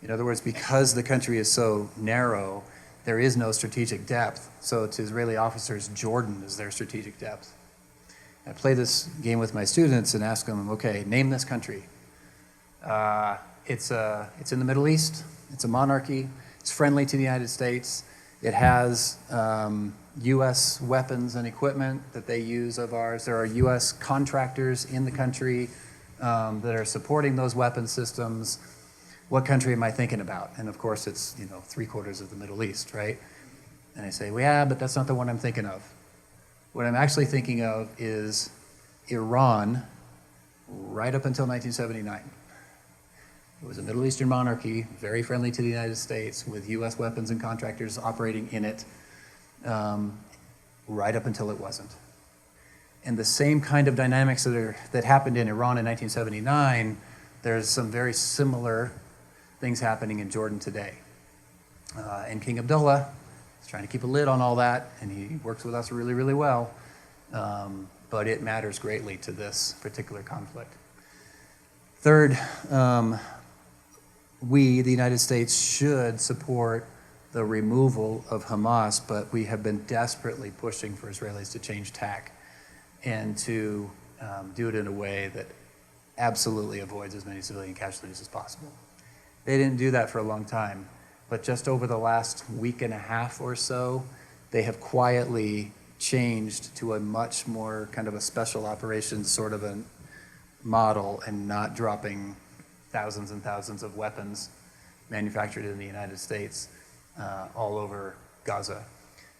In other words, because the country is so narrow, there is no strategic depth. So to Israeli officers, Jordan is their strategic depth. I play this game with my students and ask them, okay, name this country. It's in the Middle East. It's a monarchy. It's friendly to the United States. It has U.S. weapons and equipment that they use of ours. There are U.S. contractors in the country that are supporting those weapon systems. What country am I thinking about? And of course, it's 3/4 of the Middle East, right? And I say, well, yeah, but that's not the one I'm thinking of. What I'm actually thinking of is Iran, right up until 1979. It was a Middle Eastern monarchy, very friendly to the United States, with U.S. weapons and contractors operating in it, right up until it wasn't. And the same kind of dynamics that happened in Iran in 1979, there's some very similar things happening in Jordan today. And King Abdullah is trying to keep a lid on all that, and he works with us really, really well. But it matters greatly to this particular conflict. Third, we, the United States, should support the removal of Hamas, but we have been desperately pushing for Israelis to change tack and to do it in a way that absolutely avoids as many civilian casualties as possible. They didn't do that for a long time, but just over the last week and a half or so, they have quietly changed to a much more kind of a special operations sort of a model and not dropping thousands and thousands of weapons manufactured in the United States all over Gaza.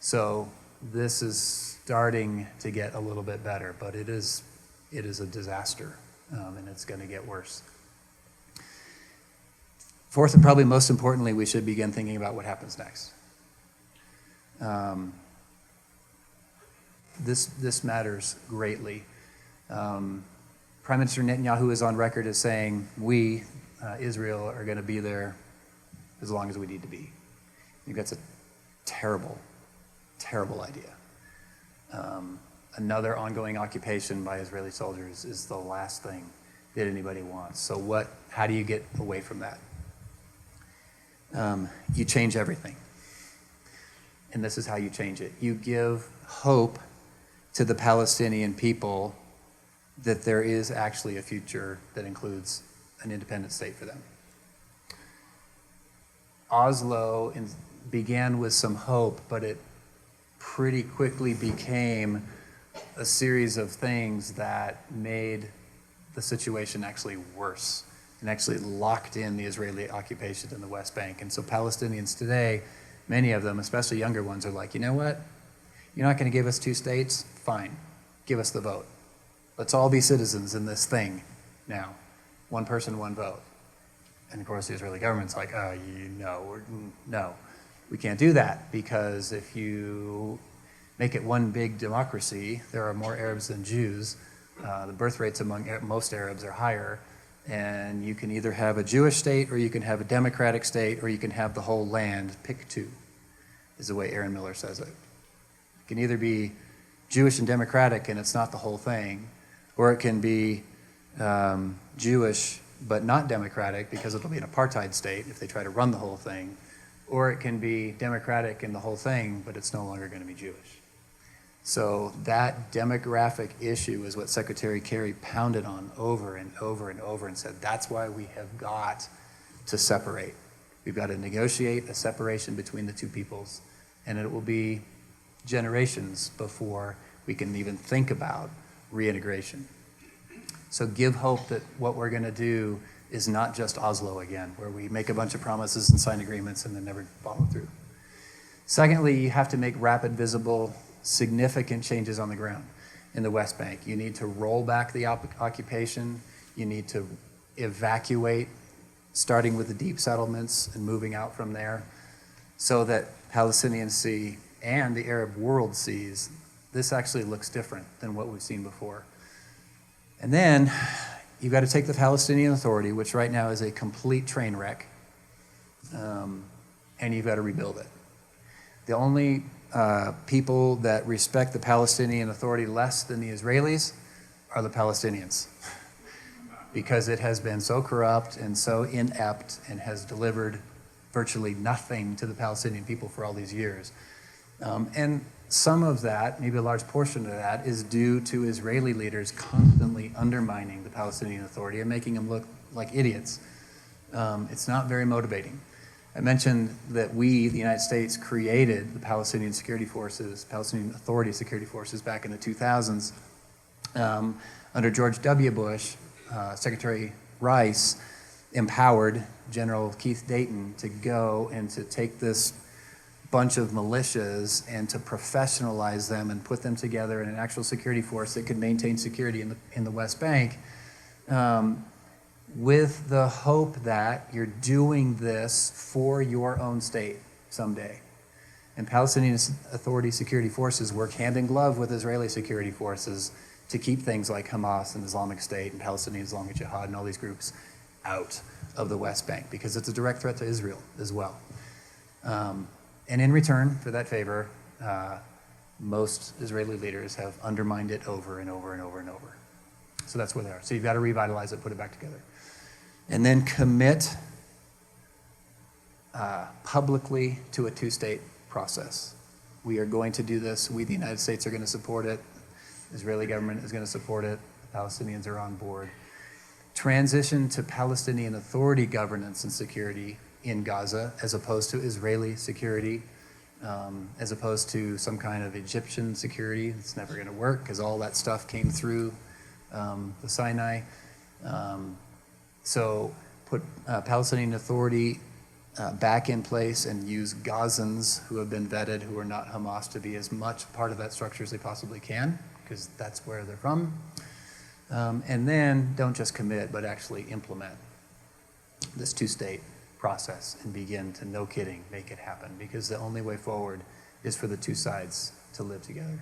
So this is starting to get a little bit better, but it is a disaster, and it's going to get worse. Fourth, and probably most importantly, we should begin thinking about what happens next. This matters greatly. Prime Minister Netanyahu is on record as saying, we, Israel, are going to be there as long as we need to be. I think that's a terrible, terrible idea. Another ongoing occupation by Israeli soldiers is the last thing that anybody wants. So how do you get away from that? You change everything. And this is how you change it. You give hope to the Palestinian people that there is actually a future that includes an independent state for them. Oslo began with some hope, but it pretty quickly became a series of things that made the situation actually worse and actually locked in the Israeli occupation in the West Bank. And so Palestinians today, many of them, especially younger ones, are like, you know what? You're not going to give us two states? Fine. Give us the vote. Let's all be citizens in this thing now. One person, one vote. And of course, the Israeli government's like, no, we can't do that, because if you make it one big democracy, there are more Arabs than Jews. The birth rates among most Arabs are higher. And you can either have a Jewish state, or you can have a democratic state, or you can have the whole land. Pick two, is the way Aaron Miller says it. It can either be Jewish and democratic, and it's not the whole thing, or it can be Jewish but not democratic, because it'll be an apartheid state if they try to run the whole thing, or it can be democratic in the whole thing, but it's no longer going to be Jewish. So that demographic issue is what Secretary Kerry pounded on over and over and over and said, that's why we have got to separate. We've got to negotiate a separation between the two peoples, and it will be generations before we can even think about reintegration. So give hope that what we're going to do is not just Oslo again, where we make a bunch of promises and sign agreements and then never follow through. Secondly, you have to make rapid, visible, significant changes on the ground in the West Bank. You need to roll back the occupation. You need to evacuate, starting with the deep settlements and moving out from there, so that Palestinians see and the Arab world sees this actually looks different than what we've seen before. And then you've got to take the Palestinian Authority, which right now is a complete train wreck, and you've got to rebuild it. The only people that respect the Palestinian Authority less than the Israelis are the Palestinians, because it has been so corrupt and so inept and has delivered virtually nothing to the Palestinian people for all these years. And some of that, maybe a large portion of that, is due to Israeli leaders constantly undermining the Palestinian Authority and making them look like idiots. It's not very motivating. I mentioned that we, the United States, created the Palestinian Security Forces, Palestinian Authority Security Forces back in the 2000s. Under George W. Bush, Secretary Rice empowered General Keith Dayton to go and to take this bunch of militias and to professionalize them and put them together in an actual security force that could maintain security in the West Bank, with the hope that you're doing this for your own state someday. And Palestinian Authority security forces work hand in glove with Israeli security forces to keep things like Hamas and Islamic State and Palestinian Islamic Jihad and all these groups out of the West Bank, because it's a direct threat to Israel as well. And in return for that favor, most Israeli leaders have undermined it over and over and over and over. So that's where they are. So you've got to revitalize it, put it back together. And then commit publicly to a two-state process. We are going to do this. We, the United States, are going to support it. The Israeli government is going to support it. The Palestinians are on board. Transition to Palestinian Authority governance and security in Gaza, as opposed to Israeli security, as opposed to some kind of Egyptian security. It's never going to work because all that stuff came through the Sinai. So put Palestinian Authority back in place and use Gazans who have been vetted, who are not Hamas, to be as much part of that structure as they possibly can, because that's where they're from. And then don't just commit, but actually implement this two-state process and begin to, no kidding, make it happen, because the only way forward is for the two sides to live together.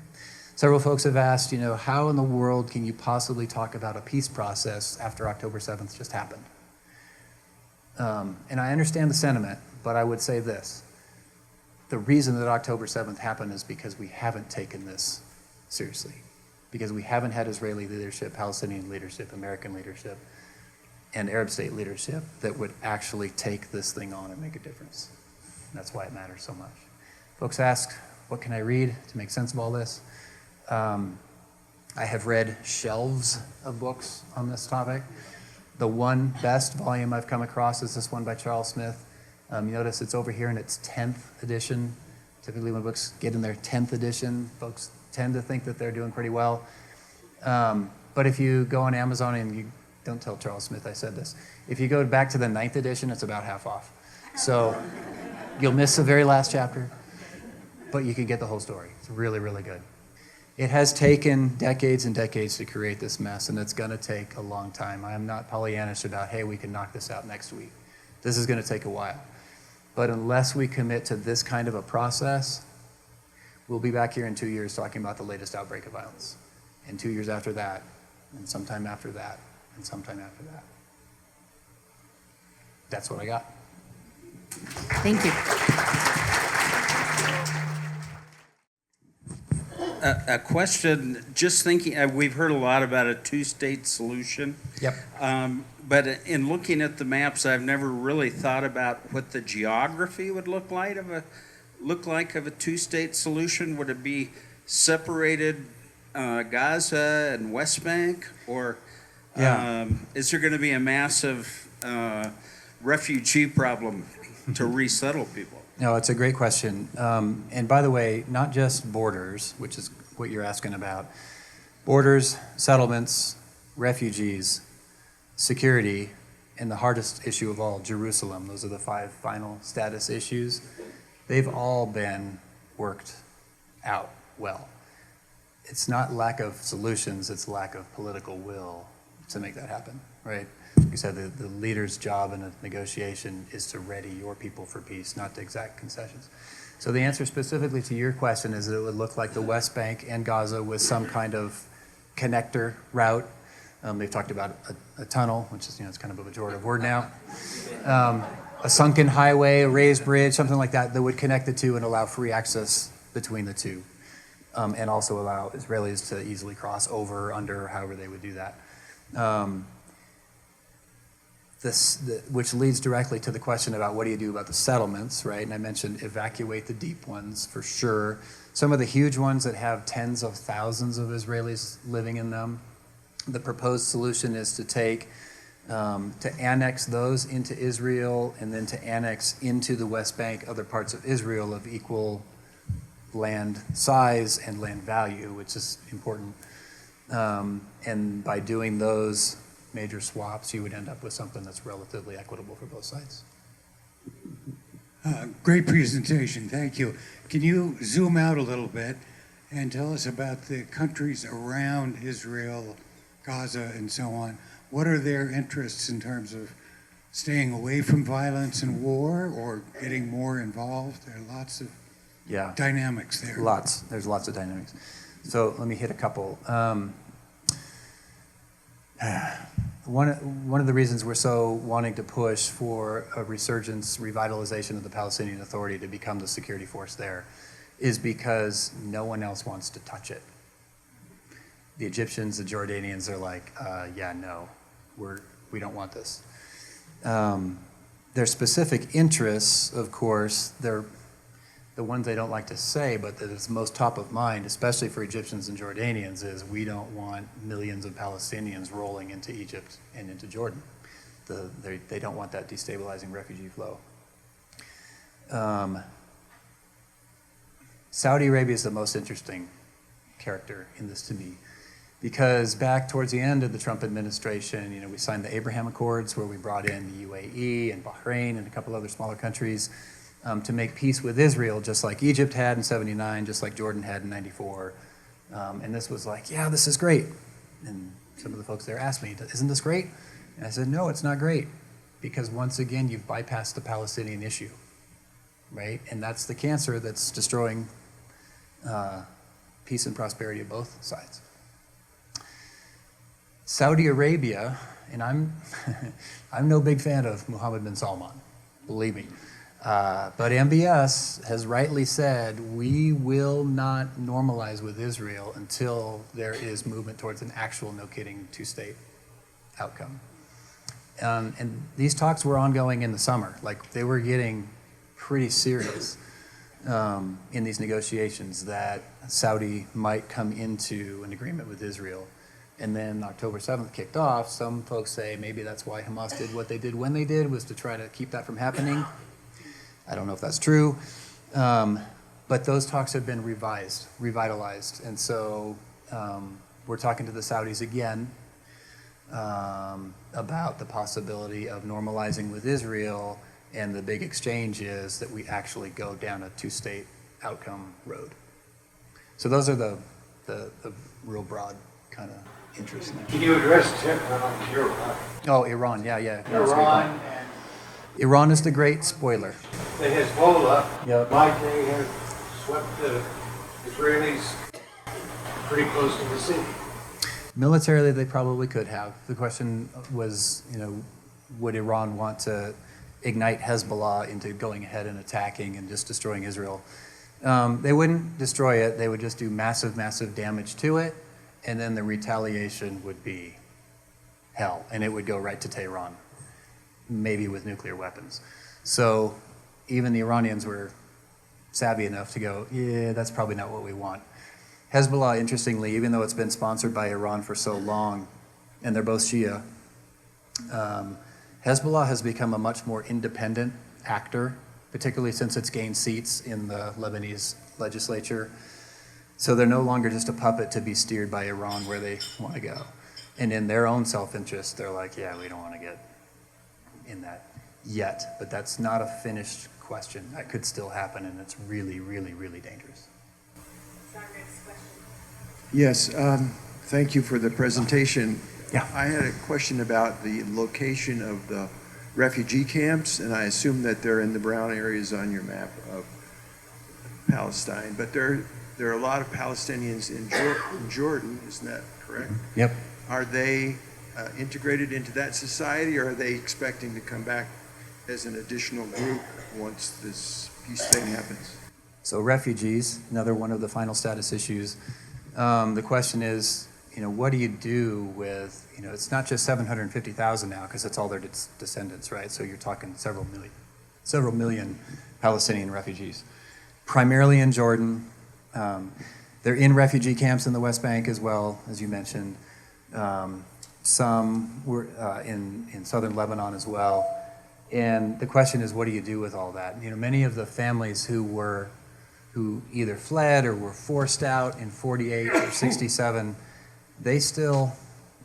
Several folks have asked, how in the world can you possibly talk about a peace process after October 7th just happened? And I understand the sentiment, but I would say this. The reason that October 7th happened is because we haven't taken this seriously, because we haven't had Israeli leadership, Palestinian leadership, American leadership, and Arab state leadership that would actually take this thing on and make a difference. And that's why it matters so much. Folks ask, what can I read to make sense of all this? I have read shelves of books on this topic. The one best volume I've come across is this one by Charles Smith. You notice it's over here in its 10th edition. Typically when books get in their 10th edition, folks tend to think that they're doing pretty well. But if you go on Amazon and you, don't tell Charles Smith I said this, if you go back to the 9th edition, it's about half off. So you'll miss the very last chapter, but you can get the whole story. It's really, really good. It has taken decades and decades to create this mess, and it's going to take a long time. I am not Pollyannish about, hey, we can knock this out next week. This is going to take a while. But unless we commit to this kind of a process, we'll be back here in 2 years talking about the latest outbreak of violence. And 2 years after that, and sometime after that, and sometime after that. That's what I got. Thank you. A question, just thinking, we've heard a lot about a two-state solution. Yep. But in looking at the maps, I've never really thought about what the geography would look like of a two-state solution. Would it be separated Gaza and West Bank, or is there going to be a massive refugee problem to resettle people? No, it's a great question. And by the way, not just borders, which is what you're asking about. Borders, settlements, refugees, security, and the hardest issue of all, Jerusalem. Those are the 5 final status issues. They've all been worked out well. It's not lack of solutions, it's lack of political will to make that happen, right? You said the leader's job in a negotiation is to ready your people for peace, not to exact concessions. So the answer specifically to your question is that it would look like the West Bank and Gaza with some kind of connector route. They've talked about a tunnel, which is, it's kind of a pejorative word now. A sunken highway, a raised bridge, something like that would connect the two and allow free access between the two. And also allow Israelis to easily cross over, under, however they would do that. Which leads directly to the question about what do you do about the settlements, right? And I mentioned evacuate the deep ones for sure. Some of the huge ones that have tens of thousands of Israelis living in them, the proposed solution is to annex those into Israel and then to annex into the West Bank other parts of Israel of equal land size and land value, which is important. And by doing those major swaps, you would end up with something that's relatively equitable for both sides. Great presentation, thank you. Can you zoom out a little bit and tell us about the countries around Israel, Gaza, and so on? What are their interests in terms of staying away from violence and war, or getting more involved? There are lots of dynamics there. There's lots of dynamics. So let me hit a couple. One of the reasons we're so wanting to push for a resurgence, revitalization of the Palestinian Authority to become the security force there is because no one else wants to touch it. The Egyptians, the Jordanians are like, no, we don't want this. Their specific interests, of course, they're the ones they don't like to say, but that is most top of mind, especially for Egyptians and Jordanians, is we don't want millions of Palestinians rolling into Egypt and into Jordan. They don't want that destabilizing refugee flow. Saudi Arabia is the most interesting character in this to me, because back towards the end of the Trump administration, we signed the Abraham Accords, where we brought in the UAE and Bahrain and a couple other smaller countries to make peace with Israel, just like Egypt had in '79, just like Jordan had in '94. And this was like, this is great. And some of the folks there asked me, isn't this great? And I said, no, it's not great, because once again, you've bypassed the Palestinian issue, right? And that's the cancer that's destroying peace and prosperity of both sides. Saudi Arabia, and I'm no big fan of Mohammed bin Salman, believe me. But MBS has rightly said we will not normalize with Israel until there is movement towards an actual, no kidding, two-state outcome. And these talks were ongoing in the summer. Like, they were getting pretty serious in these negotiations that Saudi might come into an agreement with Israel. And then October 7th kicked off. Some folks say maybe that's why Hamas did what they did when they did, was to try to keep that from happening. I don't know if that's true. But those talks have been revitalized. And so we're talking to the Saudis again about the possibility of normalizing with Israel. And the big exchange is that we actually go down a two-state outcome road. So those are the real broad kind of interests now. Can you address Iran? Oh, Iran, yeah. Iran, and Iran is the great spoiler. the Hezbollah, Yep. might they have swept the Israelis pretty close to the city? Militarily, they probably could have. The question was, would Iran want to ignite Hezbollah into going ahead and attacking and just destroying Israel? They wouldn't destroy it. They would just do massive, massive damage to it. And then the retaliation would be hell, and it would go right to Tehran, maybe with nuclear weapons. So even the Iranians were savvy enough to go, yeah, that's probably not what we want. Hezbollah, interestingly, even though it's been sponsored by Iran for so long, and they're both Shia, Hezbollah has become a much more independent actor, particularly since it's gained seats in the Lebanese legislature. So they're no longer just a puppet to be steered by Iran where they want to go. And in their own self-interest, they're like, yeah, we don't want to get in that yet. But that's not a finished question. That could still happen, and it's really, really, really dangerous. Our next question. Yes, thank you for the presentation. Yeah. I had a question about the location of the refugee camps, and I assume that they're in the brown areas on your map of Palestine. But there are a lot of Palestinians in Jordan, isn't that correct? Yep. Are they integrated into that society, or are they expecting to come back as an additional group once this peace thing happens? So refugees, another one of the final status issues. The question is, what do you do with, it's not just 750,000 now, because it's all their descendants, right? So you're talking several million Palestinian refugees, primarily in Jordan. They're in refugee camps in the West Bank as well, as you mentioned. Some were in southern Lebanon as well. And the question is, what do you do with all that? Many of the families who either fled or were forced out in 48 or 67, they still,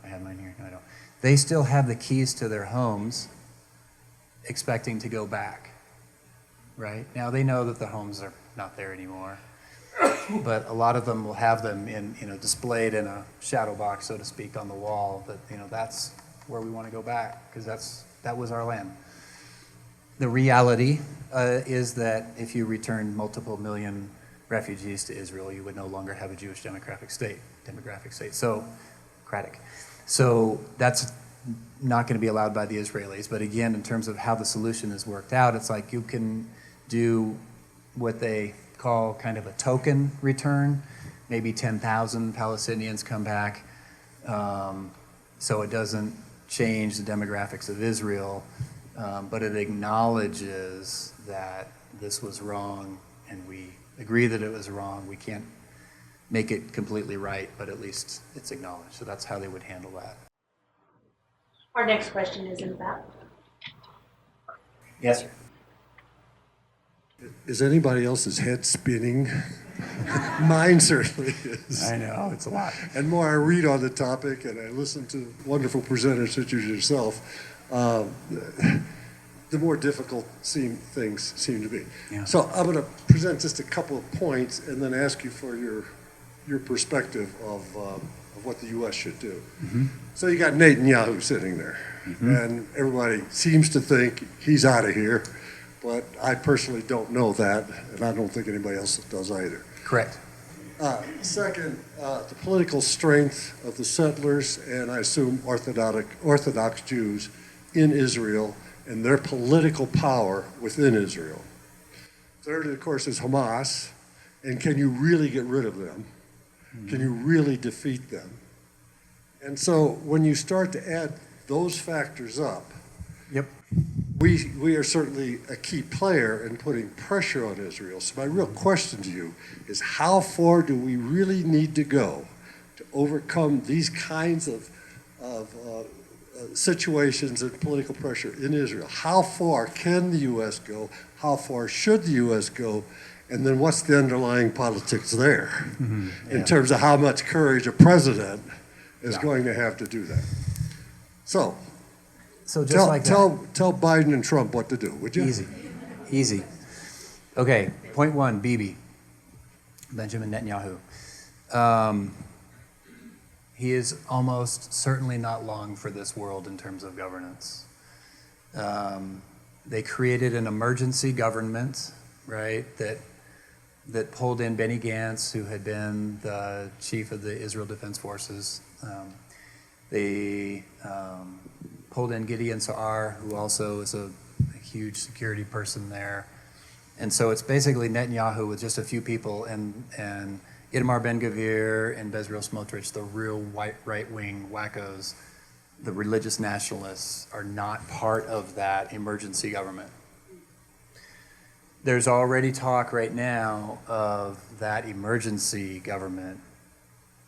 I have mine here, no I don't. They still have the keys to their homes, expecting to go back, right? Now they know that the homes are not there anymore, but a lot of them will have them in, displayed in a shadow box, so to speak, on the wall, that, that's where we want to go back, because that was our land. The reality is that if you returned multiple million refugees to Israel, you would no longer have a Jewish demographic state. So that's not going to be allowed by the Israelis. But again, in terms of how the solution is worked out, it's like you can do what they call kind of a token return. Maybe 10,000 Palestinians come back. So it doesn't change the demographics of Israel. But it acknowledges that this was wrong, and we agree that it was wrong. We can't make it completely right, but at least it's acknowledged. So that's how they would handle that. Our next question is about. Yes, sir. Is anybody else's head spinning? Mine certainly is. I know, it's a lot. And more I read on the topic and I listen to wonderful presenters such as yourself, the more difficult things seem to be. Yeah. So I'm going to present just a couple of points and then ask you for your perspective of what the U.S. should do. Mm-hmm. So you got Netanyahu sitting there, and everybody seems to think he's out of here, but I personally don't know that, and I don't think anybody else does either. Correct. Second, the political strength of the settlers, and I assume Orthodox Jews in Israel, and their political power within Israel. Third, of course, is Hamas, and can you really get rid of them? Can you really defeat them? And so when you start to add those factors up, Yep. we are certainly a key player in putting pressure on Israel. So my real question to you is, how far do we really need to go to overcome these kinds of situations and political pressure in Israel? How far can the U.S. go? How far should the U.S. go? And then what's the underlying politics there in terms of how much courage a president is going to have to do that? So just tell Biden and Trump what to do, would you? Easy. Okay, point one, Bibi, Benjamin Netanyahu. He is almost certainly not long for this world in terms of governance. They created an emergency government, right, that pulled in Benny Gantz, who had been the chief of the Israel Defense Forces. They pulled in Gideon Sa'ar, who also is a huge security person there. And so it's basically Netanyahu with just a few people, and Itamar Ben-Gvir and Bezalel Smotrich, the real right-wing wackos, the religious nationalists are not part of that emergency government. There's already talk right now of that emergency government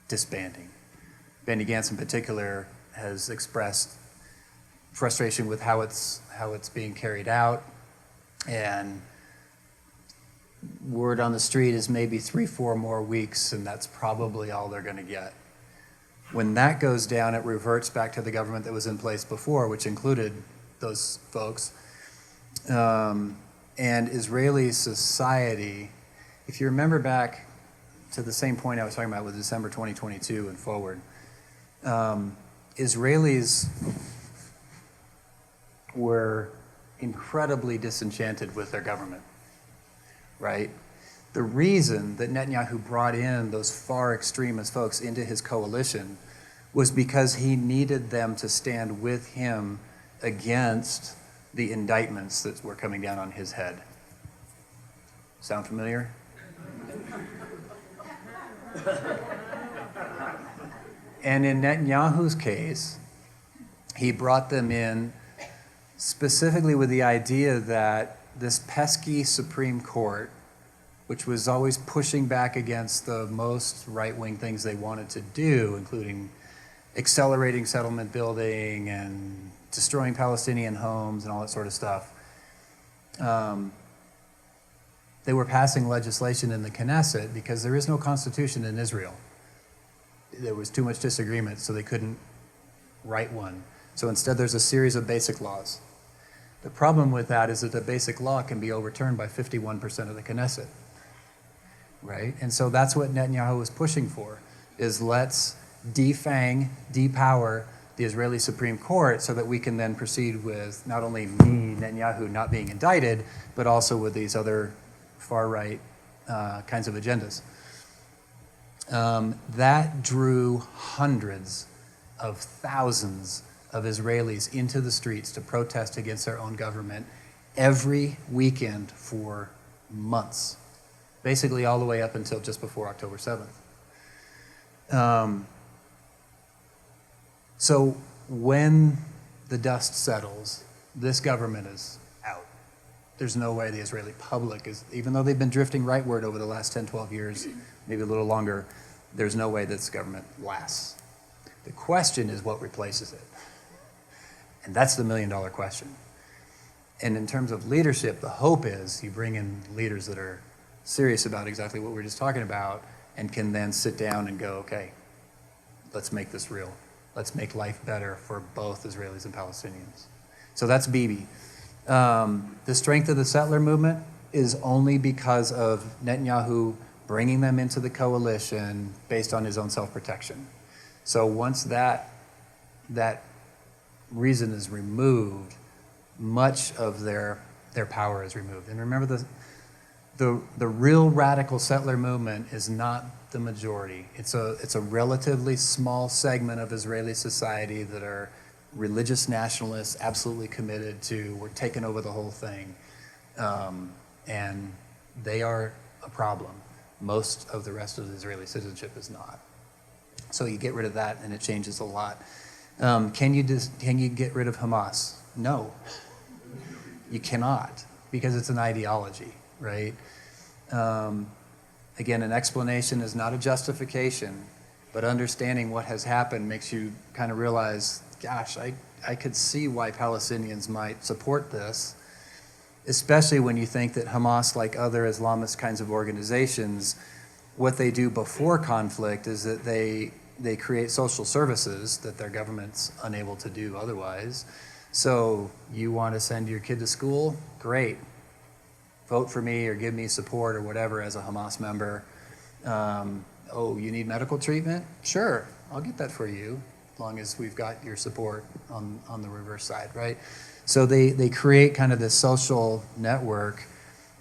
disbanding. Benny Gantz in particular has expressed frustration with how it's being carried out, and word on the street is maybe 3-4 more weeks, and that's probably all they're going to get. When that goes down, it reverts back to the government that was in place before, which included those folks. And Israeli society, if you remember back to the same point I was talking about with December 2022 and forward, Israelis were incredibly disenchanted with their government, right? The reason that Netanyahu brought in those far extremist folks into his coalition was because he needed them to stand with him against the indictments that were coming down on his head. Sound familiar? And in Netanyahu's case, he brought them in specifically with the idea that this pesky Supreme Court, which was always pushing back against the most right-wing things they wanted to do, including accelerating settlement building and destroying Palestinian homes and all that sort of stuff. They were passing legislation in the Knesset because there is no constitution in Israel. There was too much disagreement, so they couldn't write one. So instead, there's a series of basic laws. The problem with that is that the basic law can be overturned by 51% of the Knesset, right? And so that's what Netanyahu was pushing for, is let's defang, depower the Israeli Supreme Court so that we can then proceed with not only me, Netanyahu, not being indicted, but also with these other far-right kinds of agendas. That drew hundreds of thousands of Israelis into the streets to protest against their own government every weekend for months, basically all the way up until just before October 7th. So when the dust settles, this government is out. There's no way the Israeli public is, even though they've been drifting rightward over the last 10, 12 years, maybe a little longer, there's no way this government lasts. The question is what replaces it. And that's the million-dollar question. And in terms of leadership, the hope is you bring in leaders that are serious about exactly what we were just talking about and can then sit down and go, okay, let's make this real. Let's make life better for both Israelis and Palestinians. So that's Bibi. The strength of the settler movement is only because of Netanyahu bringing them into the coalition based on his own self-protection. So once that reason is removed, much of their power is removed. And remember, the real radical settler movement is not the majority. It's a relatively small segment of Israeli society that are religious nationalists, absolutely committed to, we're taking over the whole thing. And they are a problem. Most of the rest of the Israeli citizenship is not. So you get rid of that and it changes a lot. Can you get rid of Hamas? No, you cannot, because it's an ideology, right? Again, an explanation is not a justification, but understanding what has happened makes you kind of realize, gosh, I could see why Palestinians might support this, especially when you think that Hamas, like other Islamist kinds of organizations, what they do before conflict is that they create social services that their government's unable to do otherwise. So you want to send your kid to school? Great. Vote for me or give me support or whatever as a Hamas member. Oh, you need medical treatment? Sure, I'll get that for you, as long as we've got your support on the reverse side, right? So they create kind of this social network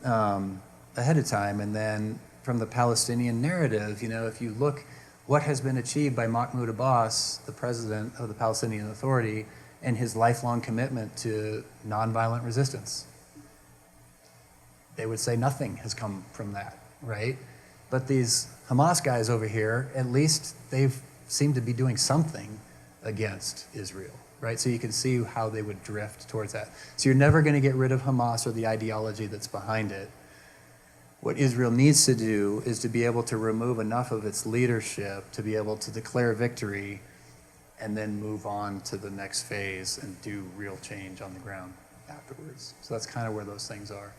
ahead of time, and then from the Palestinian narrative, if you look what has been achieved by Mahmoud Abbas, the president of the Palestinian Authority, and his lifelong commitment to nonviolent resistance. They would say nothing has come from that, right? But these Hamas guys over here, at least they've seemed to be doing something against Israel, right? So you can see how they would drift towards that. So you're never going to get rid of Hamas or the ideology that's behind it. What Israel needs to do is to be able to remove enough of its leadership to be able to declare victory and then move on to the next phase and do real change on the ground afterwards. So that's kind of where those things are.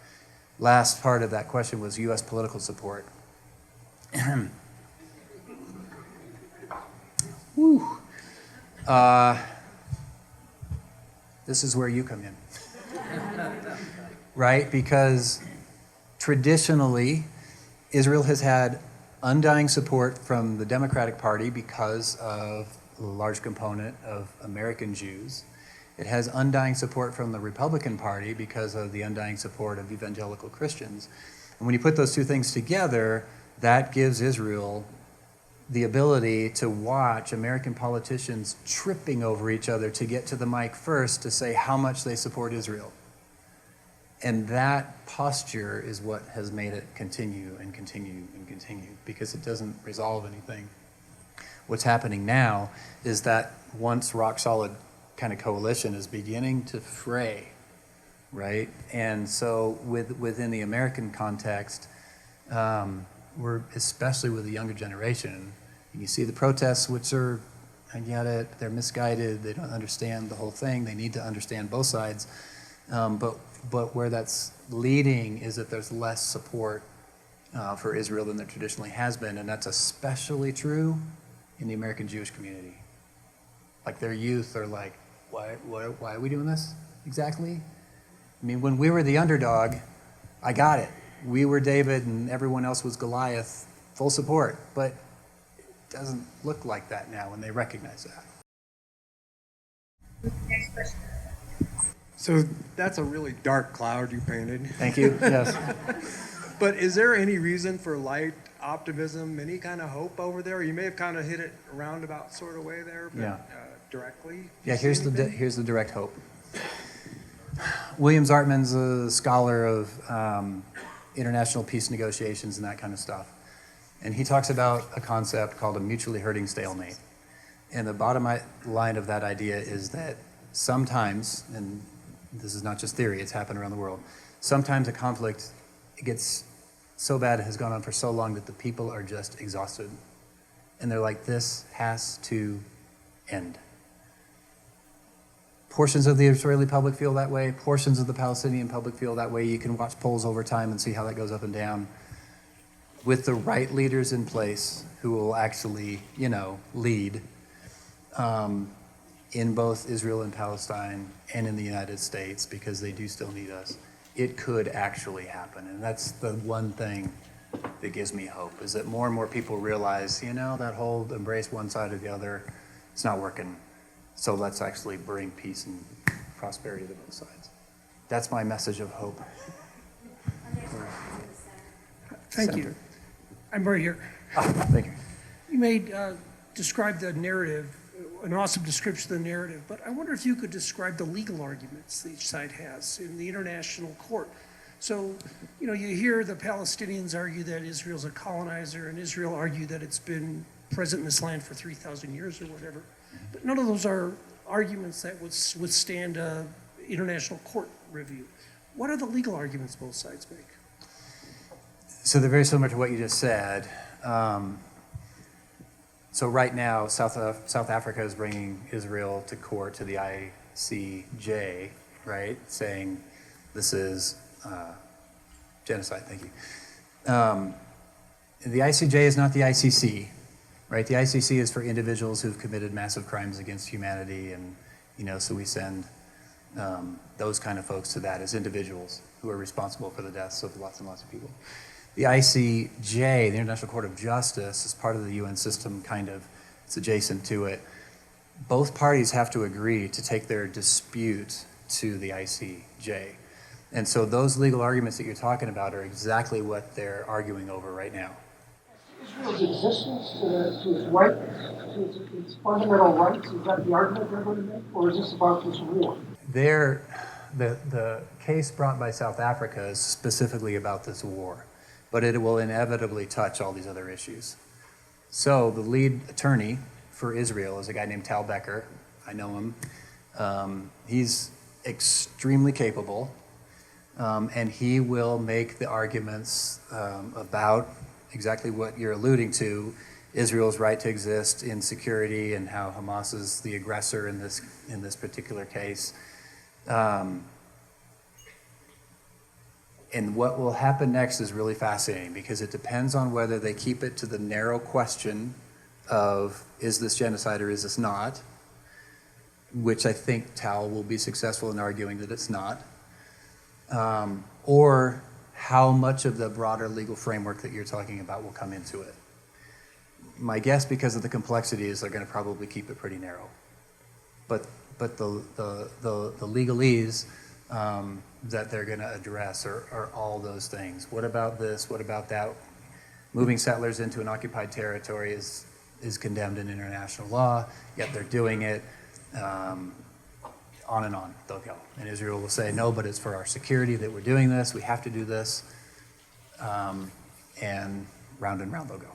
Last part of that question was U.S. political support. Whew. This is where you come in, right? Because traditionally, Israel has had undying support from the Democratic Party because of a large component of American Jews. It has undying support from the Republican Party because of the undying support of evangelical Christians. And when you put those two things together, that gives Israel the ability to watch American politicians tripping over each other to get to the mic first to say how much they support Israel. And that posture is what has made it continue and continue and continue, because it doesn't resolve anything. What's happening now is that once rock-solid kind of coalition is beginning to fray, right? And so within the American context, we're, especially with the younger generation, you see the protests, which are, I get it, they're misguided, they don't understand the whole thing, they need to understand both sides. But where that's leading is that there's less support for Israel than there traditionally has been, and that's especially true in the American Jewish community. Like their youth are like, why are we doing this exactly? I mean, when we were the underdog, I got it. We were David and everyone else was Goliath, full support, but it doesn't look like that now when they recognize that. Next question. So that's a really dark cloud you painted. Thank you, yes. But is there any reason for light optimism, any kind of hope over there? You may have kind of hit it a roundabout sort of way there, but Yeah. Directly? Yeah, you see anything? here's the direct hope. William Zartman's a scholar of international peace negotiations and that kind of stuff. And he talks about a concept called a mutually hurting stalemate. And the bottom line of that idea is that sometimes, and this is not just theory, it's happened around the world, sometimes a conflict gets so bad, it has gone on for so long that the people are just exhausted. And they're like, this has to end. Portions of the Israeli public feel that way. Portions of the Palestinian public feel that way. You can watch polls over time and see how that goes up and down. With the right leaders in place who will actually, lead in both Israel and Palestine and in the United States, because they do still need us, it could actually happen. And that's the one thing that gives me hope, is that more and more people realize, that whole embrace one side or the other, it's not working. So let's actually bring peace and prosperity to both sides. That's my message of hope. Thank you. Center. I'm right here. Thank you. You describe the narrative, an awesome description of the narrative, but I wonder if you could describe the legal arguments that each side has in the international court. So, you hear the Palestinians argue that Israel's a colonizer, and Israel argue that it's been present in this land for 3,000 years or whatever. But none of those are arguments that would withstand international court review. What are the legal arguments both sides make? So they're very similar to what you just said. So right now, South Africa is bringing Israel to court, to the ICJ, right, saying this is genocide. Thank you. The ICJ is not the ICC, right? The ICC is for individuals who've committed massive crimes against humanity, and so we send those kind of folks to that as individuals who are responsible for the deaths of lots and lots of people. The ICJ, the International Court of Justice, is part of the UN system, it's adjacent to it. Both parties have to agree to take their dispute to the ICJ. And so those legal arguments that you're talking about are exactly what they're arguing over right now. Israel's existence to its right, to its fundamental rights, is that the argument they're going to make, or is this about this war? The case brought by South Africa is specifically about this war, but it will inevitably touch all these other issues. So the lead attorney for Israel is a guy named Tal Becker. I know him. He's extremely capable, and he will make the arguments about exactly what you're alluding to, Israel's right to exist in security and how Hamas is the aggressor in this particular case. And what will happen next is really fascinating because it depends on whether they keep it to the narrow question of is this genocide or is this not, which I think Tal will be successful in arguing that it's not, or how much of the broader legal framework that you're talking about will come into it. My guess, because of the complexity, is they're going to probably keep it pretty narrow. But the legalese that they're going to address are all those things. What about this? What about that? Moving settlers into an occupied territory is condemned in international law, yet they're doing it. On and on they'll go. And Israel will say, no, but it's for our security that we're doing this. We have to do this. And round they'll go.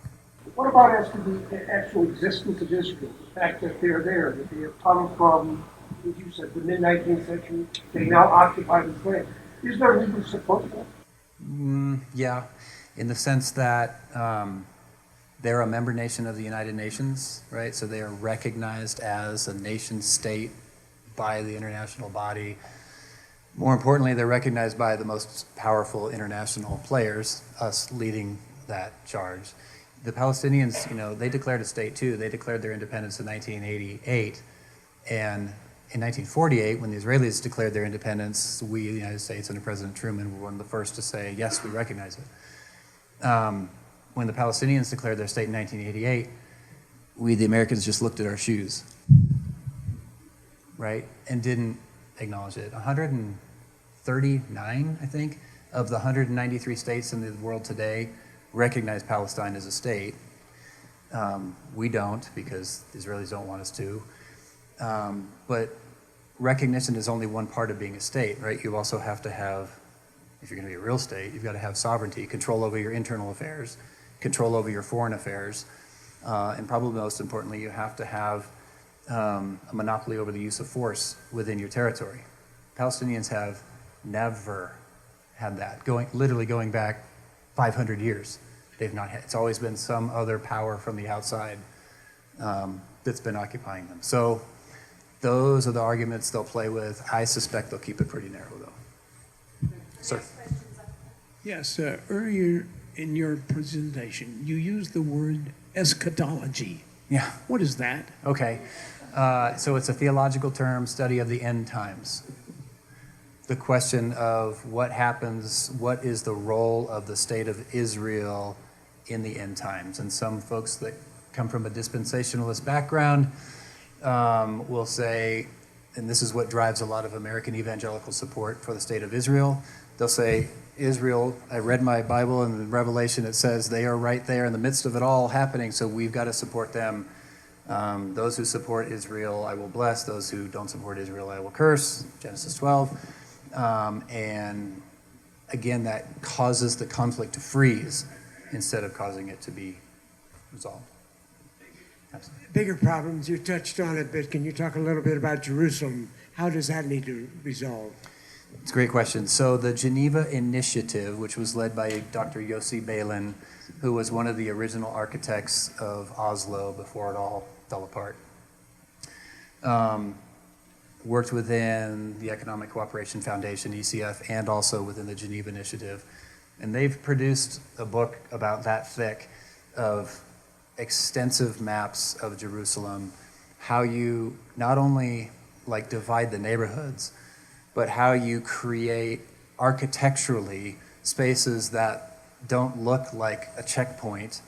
What about as to the actual existence of Israel, the fact that they're there, that they have come from, as you said, the mid-19th century, they now occupy this land? Is there legal support for that? Yeah, in the sense that they're a member nation of the United Nations, right? So they are recognized as a nation state by the international body. More importantly, they're recognized by the most powerful international players, us leading that charge. The Palestinians, they declared a state too. They declared their independence in 1988. And in 1948, when the Israelis declared their independence, we, the United States, under President Truman, were one of the first to say, yes, we recognize it. When the Palestinians declared their state in 1988, we, the Americans, just looked at our shoes, right? And didn't acknowledge it. 139, I think, of the 193 states in the world today recognize Palestine as a state. We don't, because the Israelis don't want us to. But recognition is only one part of being a state, right? You also have to have, if you're going to be a real state, you've got to have sovereignty, control over your internal affairs, control over your foreign affairs, and probably most importantly, you have to have a monopoly over the use of force within your territory. Palestinians have never had that, literally going back 500 years. They've not had, it's always been some other power from the outside that's been occupying them. So those are the arguments they'll play with. I suspect they'll keep it pretty narrow, though. Sir. Yes, earlier in your presentation, you used the word eschatology. Yeah. What is that? Okay. So it's a theological term, study of the end times. The question of what happens, what is the role of the state of Israel in the end times? And some folks that come from a dispensationalist background will say, and this is what drives a lot of American evangelical support for the state of Israel, they'll say, Israel, I read my Bible and in Revelation it says they are right there in the midst of it all happening, so we've got to support them. Those who support Israel I will bless, those who don't support Israel I will curse, Genesis 12. And again, that causes the conflict to freeze instead of causing it to be resolved. Absolutely. Bigger problems, you touched on it, but can you talk a little bit about Jerusalem? How does that need to resolve? It's a great question. So the Geneva Initiative, which was led by Dr. Yossi Beilin, who was one of the original architects of Oslo before it all fell apart, worked within the Economic Cooperation Foundation, ECF, and also within the Geneva Initiative. And they've produced a book about that thick of extensive maps of Jerusalem, how you not only divide the neighborhoods, but how you create architecturally spaces that don't look like a checkpoint,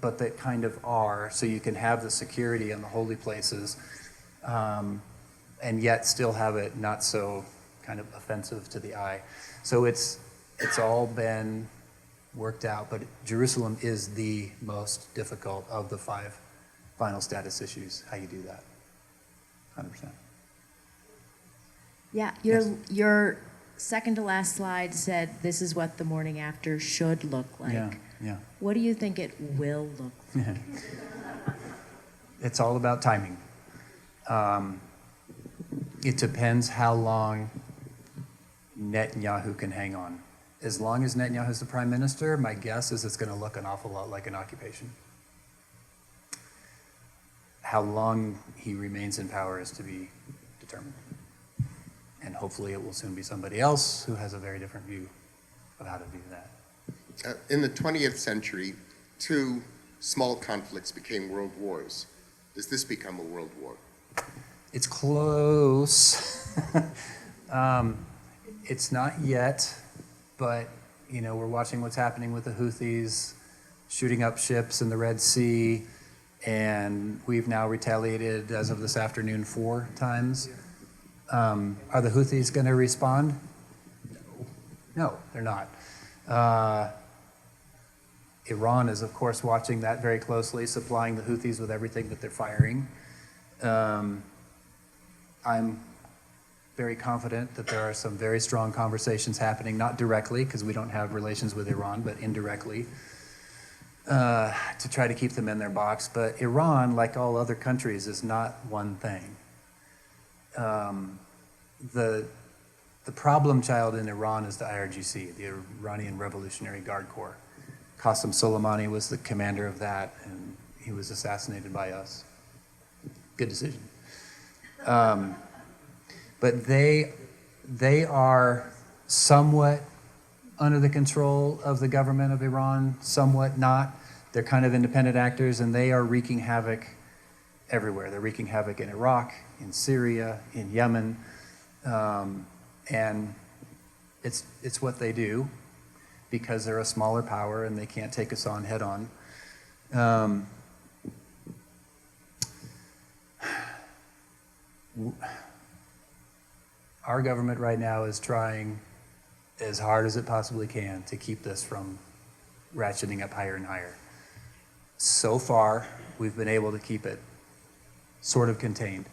but that kind of are, so you can have the security in the holy places, and yet still have it not so kind of offensive to the eye. So it's all been worked out, but Jerusalem is the most difficult of the 5 final status issues, how you do that, 100%. Yeah, your second to last slide said this is what the morning after should look like. Yeah. What do you think it will look like? It's all about timing. It depends how long Netanyahu can hang on. As long as Netanyahu's the prime minister, my guess is it's going to look an awful lot like an occupation. How long he remains in power is to be determined. And hopefully it will soon be somebody else who has a very different view of how to do that. In the 20th century, two small conflicts became world wars. Does this become a world war? It's close. It's not yet, but we're watching what's happening with the Houthis shooting up ships in the Red Sea, and we've now retaliated as of this afternoon 4 times. Are the Houthis going to respond? No, they're not. Iran is, of course, watching that very closely, supplying the Houthis with everything that they're firing. I'm very confident that there are some very strong conversations happening, not directly, because we don't have relations with Iran, but indirectly, to try to keep them in their box. But Iran, like all other countries, is not one thing. The problem child in Iran is the IRGC, the Iranian Revolutionary Guard Corps. Qasem Soleimani was the commander of that, and he was assassinated by us. Good decision. But they are somewhat under the control of the government of Iran, somewhat not. They're kind of independent actors, and they are wreaking havoc everywhere. They're wreaking havoc in Iraq, in Syria, in Yemen, and it's what they do because they're a smaller power and they can't take us on head on. Our government right now is trying as hard as it possibly can to keep this from ratcheting up higher and higher. So far, we've been able to keep it sort of contained.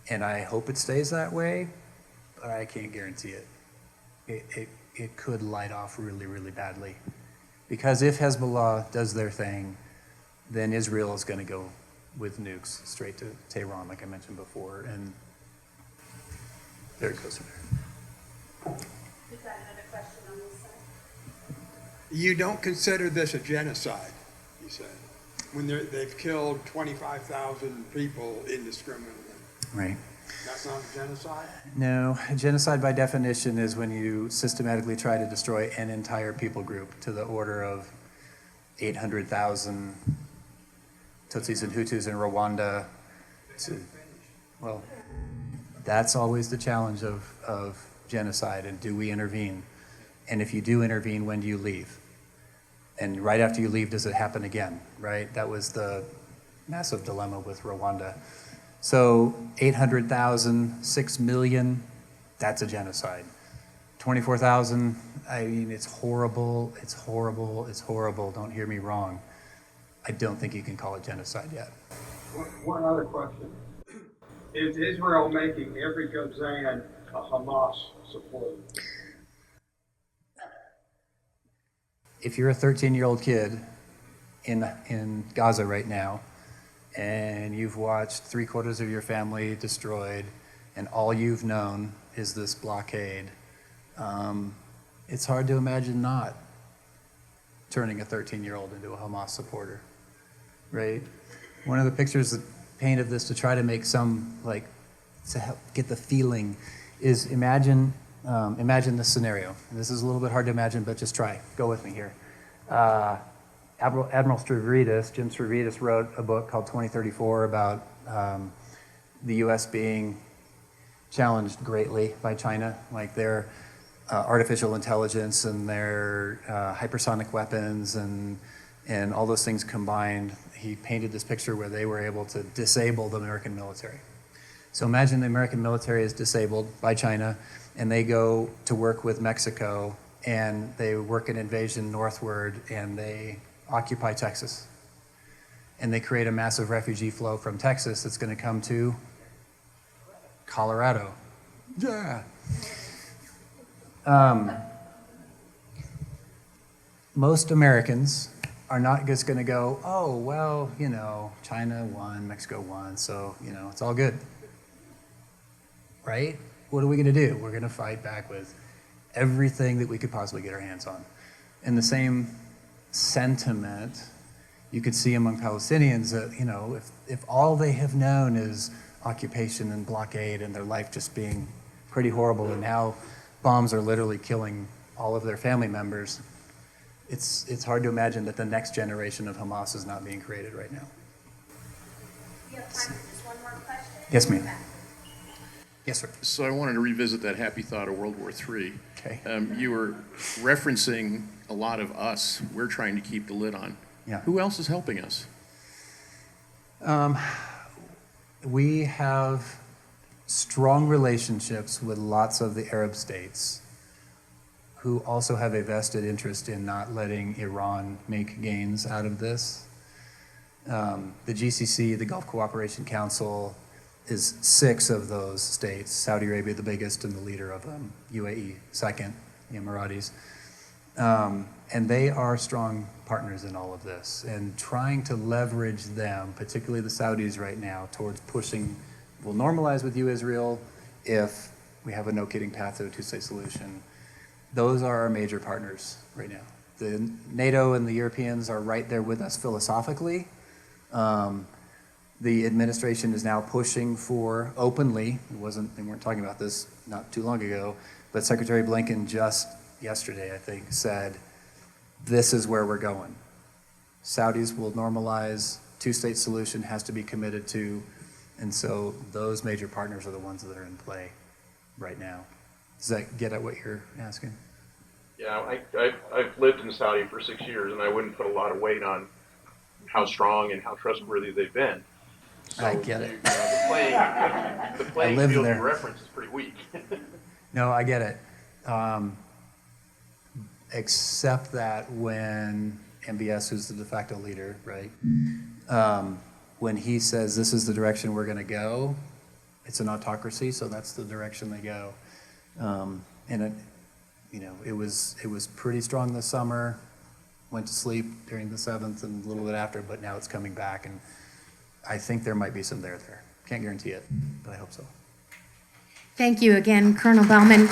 And I hope it stays that way, but I can't guarantee it. It could light off really, really badly. Because if Hezbollah does their thing, then Israel is going to go with nukes straight to Tehran, like I mentioned before, and there it goes from there. We've got another question on this side. You don't consider this a genocide, you said, when they've killed 25,000 people indiscriminately. Right. That's not a genocide? No, genocide by definition is when you systematically try to destroy an entire people group to the order of 800,000 Tutsis and Hutus in Rwanda. Well, that's always the challenge of genocide, and do we intervene? And if you do intervene, when do you leave? And right after you leave, does it happen again, right? That was the massive dilemma with Rwanda. So 800,000, 6 million, that's a genocide. 24,000, I mean, it's horrible, it's horrible, it's horrible, don't hear me wrong. I don't think you can call it genocide yet. One other question. Is Israel making every Gazan a Hamas supporter? If you're a 13-year-old kid in Gaza right now, and you've watched 3/4 of your family destroyed, and all you've known is this blockade, it's hard to imagine not turning a 13-year-old into a Hamas supporter, right? One of the pictures that painted this to try to make some, to help get the feeling, is imagine this scenario. And this is a little bit hard to imagine, but just try. Go with me here. Admiral Stavridis, Jim Stavridis, wrote a book called 2034 about the U.S. being challenged greatly by China, like their artificial intelligence and their hypersonic weapons and all those things combined. He painted this picture where they were able to disable the American military. So imagine the American military is disabled by China, and they go to work with Mexico, and they work an invasion northward, and they occupy Texas. And they create a massive refugee flow from Texas that's going to come to Colorado. Yeah. Most Americans are not just going to go, oh, well, China won, Mexico won, so, it's all good. Right? What are we going to do? We're going to fight back with everything that we could possibly get our hands on. And the same sentiment you could see among Palestinians that, if all they have known is occupation and blockade and their life just being pretty horrible, and now bombs are literally killing all of their family members, it's hard to imagine that the next generation of Hamas is not being created right now. We have time for just one more question. Yes, ma'am. Yes, sir. So I wanted to revisit that happy thought of World War III. Okay. You were referencing a lot of us. We're trying to keep the lid on. Yeah. Who else is helping us? We have strong relationships with lots of the Arab states who also have a vested interest in not letting Iran make gains out of this. The GCC, the Gulf Cooperation Council, is 6 of those states, Saudi Arabia the biggest and the leader of them, UAE second, the Emiratis. And they are strong partners in all of this and trying to leverage them, particularly the Saudis right now, towards pushing, we'll normalize with you, Israel, if we have a no-kidding path to a two-state solution. Those are our major partners right now. The NATO and the Europeans are right there with us philosophically. The administration is now pushing for openly, they weren't talking about this not too long ago, but Secretary Blinken just yesterday, I think, said, this is where we're going. Saudis will normalize, two-state solution has to be committed to, and so those major partners are the ones that are in play right now. Does that get at what you're asking? Yeah, I've lived in Saudi for 6 years, and I wouldn't put a lot of weight on how strong and how trustworthy they've been. So I get it. The playing lived field there. you reference is pretty weak. No, I get it. Except that when MBS, who's the de facto leader, right, when he says this is the direction we're going to go, it's an autocracy, so that's the direction they go. And it was pretty strong this summer. Went to sleep during the 7th and a little bit after, but now it's coming back, and I think there might be some there. Can't guarantee it, but I hope so. Thank you again, Colonel Bauman.